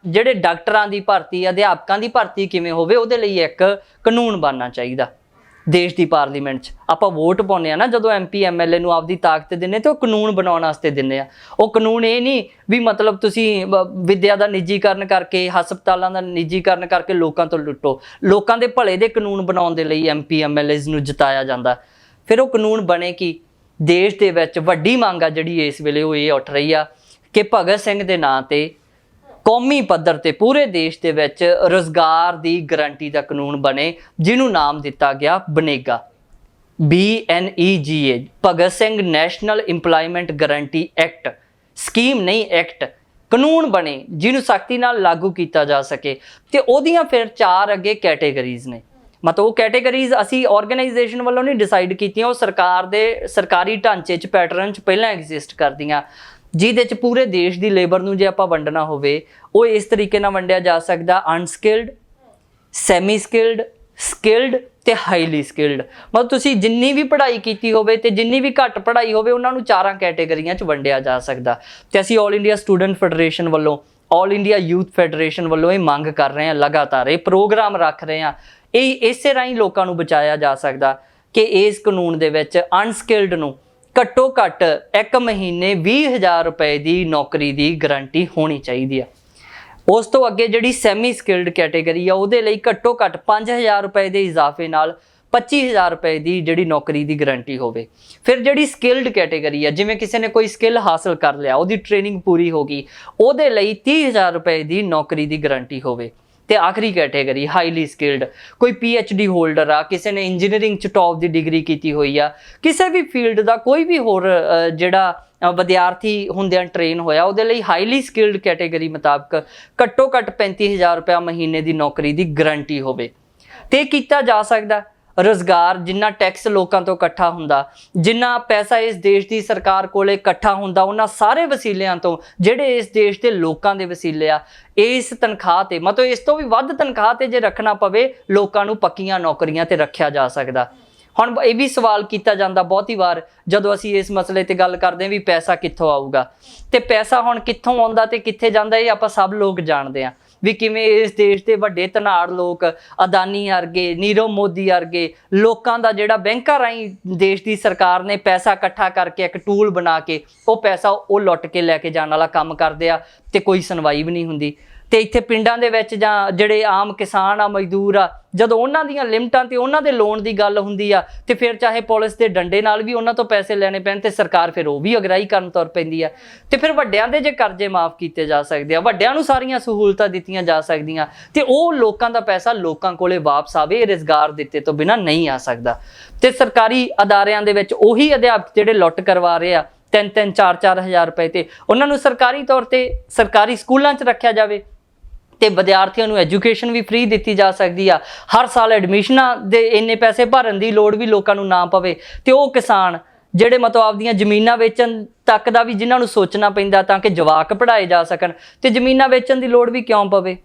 ਜਿਹੜੇ ਡਾਕਟਰਾਂ ਦੀ ਭਰਤੀ, ਅਧਿਆਪਕਾਂ ਦੀ ਭਰਤੀ ਕਿਵੇਂ ਹੋਵੇ, ਉਹਦੇ ਲਈ ਇੱਕ ਕਾਨੂੰਨ ਬਣਨਾ ਚਾਹੀਦਾ। ਦੇਸ਼ ਦੀ ਪਾਰਲੀਮੈਂਟ 'ਚ ਆਪਾਂ ਵੋਟ ਪਾਉਂਦੇ ਆ ਨਾ, ਜਦੋਂ MP MLA ਨੂੰ ਆਪਦੀ ਤਾਕਤ ਦਿੰਦੇ ਤੇ ਉਹ ਕਾਨੂੰਨ ਬਣਾਉਣ ਵਾਸਤੇ ਦਿੰਦੇ ਆ। ਉਹ ਕਾਨੂੰਨ ਇਹ ਨਹੀਂ ਵੀ ਮਤਲਬ ਤੁਸੀਂ ਵਿੱਦਿਆ ਦਾ ਨਿੱਜੀਕਰਨ ਕਰਕੇ, ਹਸਪਤਾਲਾਂ ਦਾ ਨਿੱਜੀਕਰਨ ਕਰਕੇ ਲੋਕਾਂ ਤੋਂ ਲੁੱਟੋ। ਲੋਕਾਂ ਦੇ ਭਲੇ ਦੇ ਕਾਨੂੰਨ ਬਣਾਉਣ ਦੇ ਲਈ MP MLAs ਨੂੰ ਜਿਤਾਇਆ ਜਾਂਦਾ। ਫਿਰ ਉਹ ਕਾਨੂੰਨ ਬਣੇ ਕਿ ਦੇਸ਼ ਦੇ ਵਿੱਚ ਵੱਡੀ ਮੰਗ ਆ ਜਿਹੜੀ ਇਸ ਵੇਲੇ ਉਹ ਇਹ ਉੱਠ ਰਹੀ ਆ ਕਿ ਭਗਤ ਸਿੰਘ ਦੇ ਨਾਂ ਤੇ ਕੌਮੀ ਪੱਧਰ ਤੇ ਪੂਰੇ ਦੇਸ਼ ਦੇ ਵਿੱਚ ਰੁਜ਼ਗਾਰ ਦੀ ਗਰੰਟੀ ਦਾ ਕਾਨੂੰਨ ਬਣੇ, ਜਿਹਨੂੰ ਨਾਮ ਦਿੱਤਾ ਗਿਆ ਬਨੇਗਾ, BNEGA, Bhagat Singh national employment guarantee act. Scheme ਨਹੀਂ, ਐਕਟ, ਕਾਨੂੰਨ ਬਣੇ ਜਿਹਨੂੰ ਸਖਤੀ ਨਾਲ ਲਾਗੂ ਕੀਤਾ ਜਾ ਸਕੇ। ਤੇ ਉਹਦੀਆਂ ਫਿਰ 4 ਅੱਗੇ ਕੈਟੇਗਰੀਜ਼ ਨੇ। ਮਤਲਬ ਉਹ ਕੈਟੇਗਰੀਜ਼ ਅਸੀਂ ਆਰਗੇਨਾਈਜੇਸ਼ਨ ਵੱਲੋਂ ਨਹੀਂ ਡਿਸਾਈਡ ਕੀਤੀਆਂ, ਉਹ ਸਰਕਾਰ ਦੇ ਸਰਕਾਰੀ ਢਾਂਚੇ 'ਚ, ਪੈਟਰਨ 'ਚ ਪਹਿਲਾਂ ਐਗਜ਼ਿਸਟ ਕਰਦੀਆਂ, ਜਿਹਦੇ 'ਚ ਪੂਰੇ ਦੇਸ਼ ਦੀ ਲੇਬਰ ਨੂੰ ਜੇ ਆਪਾਂ ਵੰਡਣਾ ਹੋਵੇ ਉਹ ਇਸ ਤਰੀਕੇ ਨਾਲ ਵੰਡਿਆ ਜਾ ਸਕਦਾ: ਅਨਸਕਿਲਡ, ਸੈਮੀ ਸਕਿਲਡ, ਸਕਿਲਡ ਤੇ ਹਾਈਲੀ ਸਕਿਲਡ। ਮਤਲਬ ਤੁਸੀਂ ਜਿੰਨੀ ਵੀ ਪੜ੍ਹਾਈ ਕੀਤੀ ਹੋਵੇ ਤੇ ਜਿੰਨੀ ਵੀ ਘੱਟ ਪੜ੍ਹਾਈ ਹੋਵੇ, ਉਹਨਾਂ ਨੂੰ 4 ਕੈਟੇਗਰੀਆਂ 'ਚ ਵੰਡਿਆ ਜਾ ਸਕਦਾ। ਤੇ ਅਸੀਂ ਆਲ ਇੰਡੀਆ ਸਟੂਡੈਂਟ ਫੈਡਰੇਸ਼ਨ ਵੱਲੋਂ, ਆਲ ਇੰਡੀਆ ਯੂਥ ਫੈਡਰੇਸ਼ਨ ਵੱਲੋਂ ਇਹ ਮੰਗ ਕਰ ਰਹੇ ਹਾਂ, ਲਗਾਤਾਰ ਇਹ ਪ੍ਰੋਗਰਾਮ ਰੱਖ ਰਹੇ ਹਾਂ। ਇਹ ਇਸੇ ਰਾਹੀਂ ਲੋਕਾਂ ਨੂੰ ਬਚਾਇਆ ਜਾ ਸਕਦਾ ਕਿ ਇਸ ਕਾਨੂੰਨ ਦੇ ਵਿੱਚ ਅਨਸਕਿਲਡ ਨੂੰ ਘੱਟੋ ਘੱਟ 1 ਮਹੀਨੇ 20,000 ਰੁਪਏ ਦੀ ਨੌਕਰੀ ਦੀ ਗਰੰਟੀ ਹੋਣੀ ਚਾਹੀਦੀ ਆ। ਉਸ ਤੋਂ ਅੱਗੇ ਜਿਹੜੀ ਸੈਮੀ ਸਕਿਲਡ ਕੈਟੇਗਰੀ ਆ, ਉਹਦੇ ਲਈ ਘੱਟੋ ਘੱਟ 5,000 ਰੁਪਏ ਦੇ ਇਜ਼ਾਫੇ ਨਾਲ 25,000 ਰੁਪਏ ਦੀ ਜਿਹੜੀ ਨੌਕਰੀ ਦੀ ਗਰੰਟੀ ਹੋਵੇ। ਫਿਰ ਜਿਹੜੀ ਸਕਿਲਡ ਕੈਟੇਗਰੀ ਆ, ਜਿਵੇਂ ਕਿਸੇ ਨੇ ਕੋਈ ਸਕਿੱਲ ਹਾਸਲ ਕਰ ਲਿਆ, ਉਹਦੀ ਟ੍ਰੇਨਿੰਗ ਪੂਰੀ ਹੋ ਗਈ, ਉਹਦੇ ਲਈ 30,000 ਰੁਪਏ ਦੀ ਨੌਕਰੀ ਦੀ ਗਰੰਟੀ ਹੋਵੇ। ਤੇ ਆਖਰੀ ਕੈਟੇਗਰੀ ਹਾਈਲੀ ਸਕਿਲਡ, ਕੋਈ PhD ਹੋਲਡਰ ਆ, ਕਿਸੇ ਨੇ ਇੰਜੀਨੀਅਰਿੰਗ 'ਚ ਟੌਪ ਦੀ ਡਿਗਰੀ ਕੀਤੀ ਹੋਈ ਆ, ਕਿਸੇ ਵੀ ਫੀਲਡ ਦਾ ਕੋਈ ਵੀ ਹੋਰ ਜਿਹੜਾ ਵਿਦਿਆਰਥੀ ਹੁੰਦਿਆਂ ਟ੍ਰੇਨ ਹੋਇਆ, ਉਹਦੇ ਲਈ ਹਾਈਲੀ ਸਕਿਲਡ ਕੈਟੇਗਰੀ ਮੁਤਾਬਕ ਘੱਟੋ ਘੱਟ 35,000 ਰੁਪਏ ਮਹੀਨੇ ਦੀ ਨੌਕਰੀ ਦੀ ਗਰੰਟੀ ਹੋਵੇ। ਤੇ ਕੀਤਾ ਜਾ ਸਕਦਾ। ਰੁਜ਼ਗਾਰ, ਜਿੰਨਾ ਟੈਕਸ ਲੋਕਾਂ ਤੋਂ ਇਕੱਠਾ ਹੁੰਦਾ, ਜਿੰਨਾ ਪੈਸਾ ਇਸ ਦੇਸ਼ ਦੀ ਸਰਕਾਰ ਕੋਲੇ ਇਕੱਠਾ ਹੁੰਦਾ, ਉਹਨਾਂ ਸਾਰੇ ਵਸੀਲਿਆਂ ਤੋਂ ਜਿਹੜੇ ਇਸ ਦੇਸ਼ ਦੇ ਲੋਕਾਂ ਦੇ ਵਸੀਲੇ ਆ, ਇਸ ਤਨਖਾਹ ਤੇ, ਮਤਲਬ ਇਸ ਤੋਂ ਵੀ ਵੱਧ ਤਨਖਾਹ ਤੇ ਜੇ ਰੱਖਣਾ ਪਵੇ, ਲੋਕਾਂ ਨੂੰ ਪੱਕੀਆਂ ਨੌਕਰੀਆਂ ਤੇ ਰੱਖਿਆ ਜਾ ਸਕਦਾ। ਹੁਣ ਇਹ ਵੀ ਸਵਾਲ ਕੀਤਾ ਜਾਂਦਾ ਬਹੁਤੀ ਵਾਰ ਜਦੋਂ ਅਸੀਂ ਇਸ ਮਸਲੇ ਤੇ ਗੱਲ ਕਰਦੇ ਹਾਂ ਵੀ ਪੈਸਾ ਕਿੱਥੋਂ ਆਊਗਾ, ਤੇ ਪੈਸਾ ਹੁਣ ਕਿੱਥੋਂ ਆਉਂਦਾ ਤੇ ਕਿੱਥੇ ਜਾਂਦਾ, ਇਹ ਆਪਾਂ ਸਭ ਲੋਕ ਜਾਣਦੇ ਹਾਂ ਵੀ ਕਿਵੇਂ ਇਸ ਦੇਸ਼ ਦੇ ਵੱਡੇ ਧਨਾੜ ਲੋਕ, ਅਦਾਨੀ ਵਰਗੇ, ਨੀਰਵ ਮੋਦੀ ਵਰਗੇ ਲੋਕਾਂ ਦਾ ਜਿਹੜਾ ਬੈਂਕਾਂ ਰਾਹੀਂ ਦੇਸ਼ ਦੀ ਸਰਕਾਰ ਨੇ ਪੈਸਾ ਇਕੱਠਾ ਕਰਕੇ ਇੱਕ ਟੂਲ ਬਣਾ ਕੇ ਉਹ ਪੈਸਾ ਉਹ ਲੁੱਟ ਕੇ ਲੈ ਕੇ ਜਾਣ ਵਾਲਾ ਕੰਮ ਕਰਦੇ ਆ, ਤੇ ਕੋਈ ਸੁਣਵਾਈ ਵੀ ਨਹੀਂ ਹੁੰਦੀ। ਤੇ ਇੱਥੇ ਪਿੰਡਾਂ ਦੇ ਵਿੱਚ ਜਾਂ ਜਿਹੜੇ ਆਮ ਕਿਸਾਨ ਆ, ਮਜ਼ਦੂਰ ਆ, ਜਦੋਂ ਉਹਨਾਂ ਦੀਆਂ ਲਿਮਟਾਂ ਤੇ ਉਹਨਾਂ ਦੇ ਲੋਨ ਦੀ ਗੱਲ ਹੁੰਦੀ ਆ, ਤੇ ਫਿਰ ਚਾਹੇ ਪੁਲਿਸ ਦੇ ਡੰਡੇ ਨਾਲ ਵੀ ਉਹਨਾਂ ਤੋਂ ਪੈਸੇ ਲੈਣੇ ਪੈਣ, ਤੇ ਸਰਕਾਰ ਫਿਰ ਉਹ ਵੀ ਅਗਰਾਈ ਕਰਨ ਤੁਰ ਪੈਂਦੀ ਆ। ਤੇ ਫਿਰ ਵੱਡਿਆਂ ਦੇ ਜੇ ਕਰਜ਼ੇ ਮਾਫ ਕੀਤੇ ਜਾ ਸਕਦੇ ਆ, ਵੱਡਿਆਂ ਨੂੰ ਸਾਰੀਆਂ ਸਹੂਲਤਾਂ ਦਿੱਤੀਆਂ ਜਾ ਸਕਦੀਆਂ, ਤੇ ਉਹ ਲੋਕਾਂ ਦਾ ਪੈਸਾ ਲੋਕਾਂ ਕੋਲੇ ਵਾਪਸ ਆਵੇ, ਇਹ ਰੁਜ਼ਗਾਰ ਦਿੱਤੇ ਤੋਂ ਬਿਨਾਂ ਨਹੀਂ ਆ ਸਕਦਾ। ਤੇ ਸਰਕਾਰੀ ਅਦਾਰਿਆਂ ਦੇ ਵਿੱਚ ਉਹੀ ਅਧਿਆਪਕ ਜਿਹੜੇ ਲੁੱਟ ਕਰਵਾ ਰਹੇ ਆ 3-3, 4-4 ਹਜ਼ਾਰ ਰੁਪਏ ਤੇ, ਉਹਨਾਂ ਨੂੰ ਸਰਕਾਰੀ ਤੌਰ ਤੇ ਸਰਕਾਰੀ ਸਕੂਲਾਂ 'ਚ ਰੱਖਿਆ ਜਾਵੇ, ਤੇ ਵਿਦਿਆਰਥੀਆਂ ਨੂੰ ਐਜੂਕੇਸ਼ਨ ਵੀ ਫ੍ਰੀ ਦਿੱਤੀ ਜਾ ਸਕਦੀ ਆ। ਹਰ ਸਾਲ ਐਡਮਿਸ਼ਨਾਂ ਦੇ ਇੰਨੇ ਪੈਸੇ ਭਰਨ ਦੀ ਲੋੜ ਵੀ ਲੋਕਾਂ ਨੂੰ ਨਾ ਪਵੇ। ਤੇ ਉਹ ਕਿਸਾਨ ਜਿਹੜੇ ਮਤਲਬ ਆਪਦੀਆਂ ਜ਼ਮੀਨਾਂ ਵੇਚਣ ਤੱਕ ਦਾ ਵੀ ਜਿਨ੍ਹਾਂ ਨੂੰ ਸੋਚਣਾ ਪੈਂਦਾ ਤਾਂ ਕਿ ਜਵਾਕ ਪੜ੍ਹਾਏ ਜਾ ਸਕਣ, ਤੇ ਜ਼ਮੀਨਾਂ ਵੇਚਣ ਦੀ ਲੋੜ ਵੀ ਕਿਉਂ ਪਵੇ।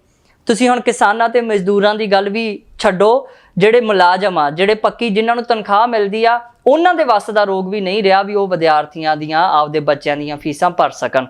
ਤੁਸੀਂ ਹੁਣ ਕਿਸਾਨਾਂ ਤੇ ਮਜ਼ਦੂਰਾਂ ਦੀ ਗੱਲ ਵੀ ਛੱਡੋ, ਜਿਹੜੇ ਮੁਲਾਜ਼ਮ ਆ, ਜਿਹੜੇ ਪੱਕੀ ਜਿਨ੍ਹਾਂ ਨੂੰ ਤਨਖਾਹ ਮਿਲਦੀ ਆ, ਉਹਨਾਂ ਦੇ ਵੱਸ ਦਾ ਰੋਗ ਵੀ ਨਹੀਂ ਰਿਹਾ ਵੀ ਉਹ ਵਿਦਿਆਰਥੀਆਂ ਦੀਆਂ, ਆਪਦੇ ਬੱਚਿਆਂ ਦੀਆਂ ਫੀਸਾਂ ਭਰ ਸਕਣ।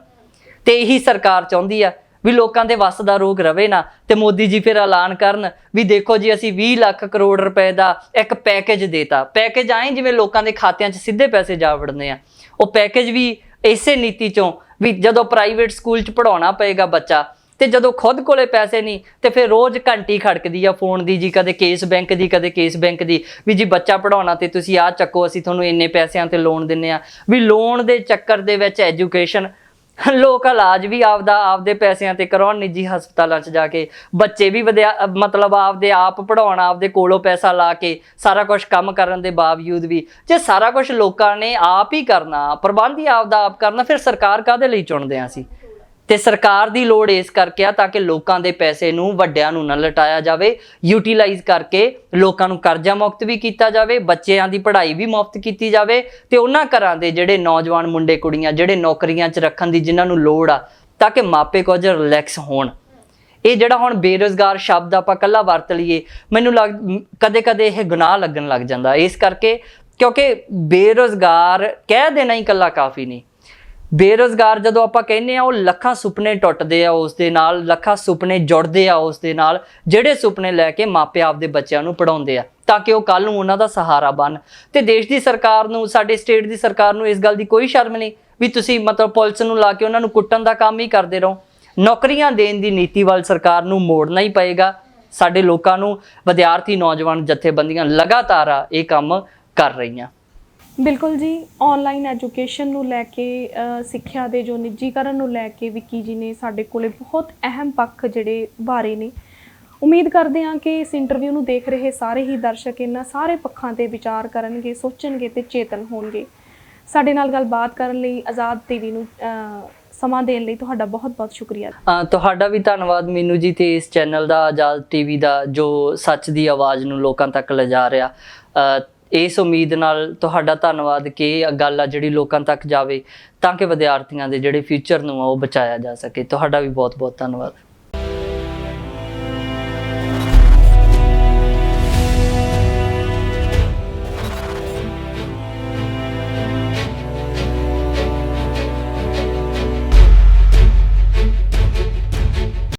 ਤੇ ਇਹੀ ਸਰਕਾਰ ਚਾਹੁੰਦੀ ਆ ਵੀ ਲੋਕਾਂ ਦੇ ਵੱਸ ਦਾ ਰੋਗ ਰਵੇ ਨਾ ਤੇ ਮੋਦੀ ਜੀ ਫਿਰ ਐਲਾਨ ਕਰਨ ਵੀ ਦੇਖੋ ਜੀ ਅਸੀਂ 20 ਲੱਖ ਕਰੋੜ ਰੁਪਏ ਦਾ ਇੱਕ ਪੈਕੇਜ ਦੇਤਾ। ਪੈਕੇਜ ਆਏ ਜਿਵੇਂ ਲੋਕਾਂ ਦੇ ਖਾਤਿਆਂ 'ਚ ਸਿੱਧੇ ਪੈਸੇ ਜਾ ਵੜਨੇ ਆ। ਉਹ ਪੈਕੇਜ ਵੀ ਇਸੇ ਨੀਤੀ 'ਚੋਂ ਵੀ ਜਦੋਂ ਪ੍ਰਾਈਵੇਟ ਸਕੂਲ 'ਚ ਪੜਾਉਣਾ ਪਏਗਾ ਬੱਚਾ ਤੇ ਜਦੋਂ ਖੁਦ ਕੋਲੇ ਪੈਸੇ ਨਹੀਂ ਤੇ ਫਿਰ ਰੋਜ਼ ਘੰਟੀ ਖੜਕਦੀ ਆ ਫੋਨ ਦੀ ਜੀ, ਕਦੇ ਕੇਸ ਬੈਂਕ ਦੀ ਕਦੇ ਕੇਸ ਬੈਂਕ ਦੀ, ਵੀ ਜੀ ਬੱਚਾ ਪੜਾਉਣਾ ਤੇ ਤੁਸੀਂ ਆਹ ਚੱਕੋ ਅਸੀਂ ਤੁਹਾਨੂੰ ਇੰਨੇ ਪੈਸਿਆਂ ਤੇ ਲੋਨ ਦਿੰਨੇ ਆ। ਵੀ ਲੋਨ ਦੇ ਚੱਕਰ ਦੇ ਵਿੱਚ ਐਜੂਕੇਸ਼ਨ, ਲੋਕ ਇਲਾਜ ਵੀ ਆਪਦੇ ਪੈਸਿਆਂ ਤੇ ਕਰਾਉਣ ਨਿੱਜੀ ਹਸਪਤਾਲਾਂ 'ਚ ਜਾ ਕੇ, ਬੱਚੇ ਵੀ ਮਤਲਬ ਆਪਦੇ ਆਪ ਪੜਾਉਣਾ, ਆਪਦੇ ਕੋਲੋਂ ਪੈਸਾ ਲਾ ਕੇ ਸਾਰਾ ਕੁਝ ਕੰਮ ਕਰਨ ਦੇ ਬਾਵਜੂਦ ਵੀ ਜੇ ਸਾਰਾ ਕੁਝ ਲੋਕਾਂ ਨੇ ਆਪ ਹੀ ਕਰਨਾ, ਪ੍ਰਬੰਧ ਹੀ ਆਪਦਾ ਆਪ ਕਰਨਾ, ਫਿਰ ਸਰਕਾਰ ਕਾਹਦੇ ਲਈ ਚੁਣਦੇ ਆ ਅਸੀਂ? ਤੇ ਸਰਕਾਰ ਦੀ ਲੋੜ ਇਸ ਕਰਕੇ ਆ ਤਾਂ ਕਿ ਲੋਕਾਂ ਦੇ ਪੈਸੇ ਨੂੰ ਵੱਡਿਆਂ ਨੂੰ ਨਾ ਲਟਾਇਆ ਜਾਵੇ, ਯੂਟਿਲਾਈਜ਼ ਕਰਕੇ ਲੋਕਾਂ ਨੂੰ ਕਰਜ਼ਾ ਮੁਕਤ ਵੀ ਕੀਤਾ ਜਾਵੇ, ਬੱਚਿਆਂ ਦੀ ਪੜ੍ਹਾਈ ਵੀ ਮੁਫਤ ਕੀਤੀ ਜਾਵੇ ਤੇ ਉਹਨਾਂ ਘਰਾਂ ਦੇ ਜਿਹੜੇ ਨੌਜਵਾਨ ਮੁੰਡੇ ਕੁੜੀਆਂ ਜਿਹੜੇ ਨੌਕਰੀਆਂ 'ਚ ਰੱਖਣ ਦੀ ਜਿਨ੍ਹਾਂ ਨੂੰ ਲੋੜ ਆ ਤਾਂ ਕਿ ਮਾਪੇ ਕੁਝ ਰਿਲੈਕਸ ਹੋਣ। ਇਹ ਜਿਹੜਾ ਹੁਣ ਬੇਰੁਜ਼ਗਾਰ ਸ਼ਬਦ ਆਪਾਂ ਇਕੱਲਾ ਵਰਤ ਲਈਏ, ਮੈਨੂੰ ਕਦੇ-ਕਦੇ ਇਹ ਗੁਨਾਹ ਲੱਗਣ ਲੱਗ ਜਾਂਦਾ, ਇਸ ਕਰਕੇ ਕਿਉਂਕਿ ਬੇਰੁਜ਼ਗਾਰ ਕਹਿ ਦੇਣਾ ਹੀ ਇਕੱਲਾ ਕਾਫੀ ਨਹੀਂ। ਬੇਰੁਜ਼ਗਾਰ ਜਦੋਂ ਆਪਾਂ ਕਹਿੰਦੇ ਆ ਉਹ ਲੱਖਾਂ ਸੁਪਨੇ ਟੁੱਟਦੇ ਆ ਉਸ ਦੇ ਨਾਲ, ਲੱਖਾਂ ਸੁਪਨੇ ਜੁੜਦੇ ਆ ਉਸ ਦੇ ਨਾਲ, ਜਿਹੜੇ ਸੁਪਨੇ ਲੈ ਕੇ ਮਾਪੇ ਆਪਦੇ ਬੱਚਿਆਂ ਨੂੰ ਪੜਾਉਂਦੇ ਆ ਤਾਂ ਕਿ ਉਹ ਕੱਲ ਨੂੰ ਉਹਨਾਂ ਦਾ ਸਹਾਰਾ ਬਣ। ਤੇ ਦੇਸ਼ ਦੀ ਸਰਕਾਰ ਨੂੰ, ਸਾਡੇ ਸਟੇਟ ਦੀ ਸਰਕਾਰ ਨੂੰ ਇਸ ਗੱਲ ਦੀ ਕੋਈ ਸ਼ਰਮ ਨਹੀਂ ਵੀ ਤੁਸੀਂ ਮਤਲਬ ਪੁਲਿਸ ਨੂੰ ਲਾ ਕੇ ਉਹਨਾਂ ਨੂੰ ਕੁੱਟਣ ਦਾ ਕੰਮ ਹੀ ਕਰਦੇ ਰਹੋ। ਨੌਕਰੀਆਂ ਦੇਣ ਦੀ ਨੀਤੀ ਵੱਲ ਸਰਕਾਰ ਨੂੰ ਮੋੜਨਾ ਹੀ ਪਏਗਾ। ਸਾਡੇ ਲੋਕਾਂ ਨੂੰ, ਵਿਦਿਆਰਥੀ ਨੌਜਵਾਨ ਜਥੇਬੰਦੀਆਂ ਲਗਾਤਾਰ ਆ ਇਹ ਕੰਮ ਕਰ ਰਹੀਆਂ। ਬਿਲਕੁਲ ਜੀ, ਆਨਲਾਈਨ ਐਜੂਕੇਸ਼ਨ ਨੂੰ ਲੈ ਕੇ, ਸਿੱਖਿਆ ਦੇ ਜੋ ਨਿੱਜੀਕਰਨ ਨੂੰ ਲੈ ਕੇ ਵਿੱਕੀ ਜੀ ਨੇ ਸਾਡੇ ਕੋਲੇ ਬਹੁਤ ਅਹਿਮ ਪੱਖ ਜਿਹੜੇ ਬਾਰੇ ਨੇ। ਉਮੀਦ ਕਰਦੇ ਹਾਂ ਕਿ ਇਸ ਇੰਟਰਵਿਊ ਨੂੰ ਦੇਖ ਰਹੇ ਸਾਰੇ ਹੀ ਦਰਸ਼ਕ ਇਹਨਾਂ ਸਾਰੇ ਪੱਖਾਂ ਤੇ ਵਿਚਾਰ ਕਰਨਗੇ, ਸੋਚਣਗੇ ਤੇ ਚੇਤਨ ਹੋਣਗੇ। ਸਾਡੇ ਨਾਲ ਗੱਲਬਾਤ ਕਰਨ ਲਈ ਆਜ਼ਾਦ ਟੀਵੀ ਨੂੰ ਸਮਾਂ ਦੇਣ ਲਈ ਤੁਹਾਡਾ ਬਹੁਤ-ਬਹੁਤ ਸ਼ੁਕਰੀਆ। ਤੁਹਾਡਾ ਵੀ ਧੰਨਵਾਦ ਮੀਨੂ ਜੀ ਤੇ ਇਸ ਚੈਨਲ ਦਾ, ਆਜ਼ਾਦ ਟੀਵੀ ਦਾ, ਜੋ ਸੱਚ ਦੀ ਆਵਾਜ਼ ਨੂੰ ਲੋਕਾਂ ਤੱਕ ਲਿਜਾ ਰਿਹਾ। ਇਸ ਉਮੀਦ ਨਾਲ ਤੁਹਾਡਾ ਧੰਨਵਾਦ ਕਿ ਇਹ ਗੱਲ ਆ ਜਿਹੜੀ ਲੋਕਾਂ ਤੱਕ ਜਾਵੇ ਤਾਂ ਕਿ ਵਿਦਿਆਰਥੀਆਂ ਦੇ ਜਿਹੜੇ ਫਿਊਚਰ ਨੂੰ ਆ ਉਹ ਬਚਾਇਆ ਜਾ ਸਕੇ। ਤੁਹਾਡਾ ਵੀ ਬਹੁਤ-ਬਹੁਤ ਧੰਨਵਾਦ।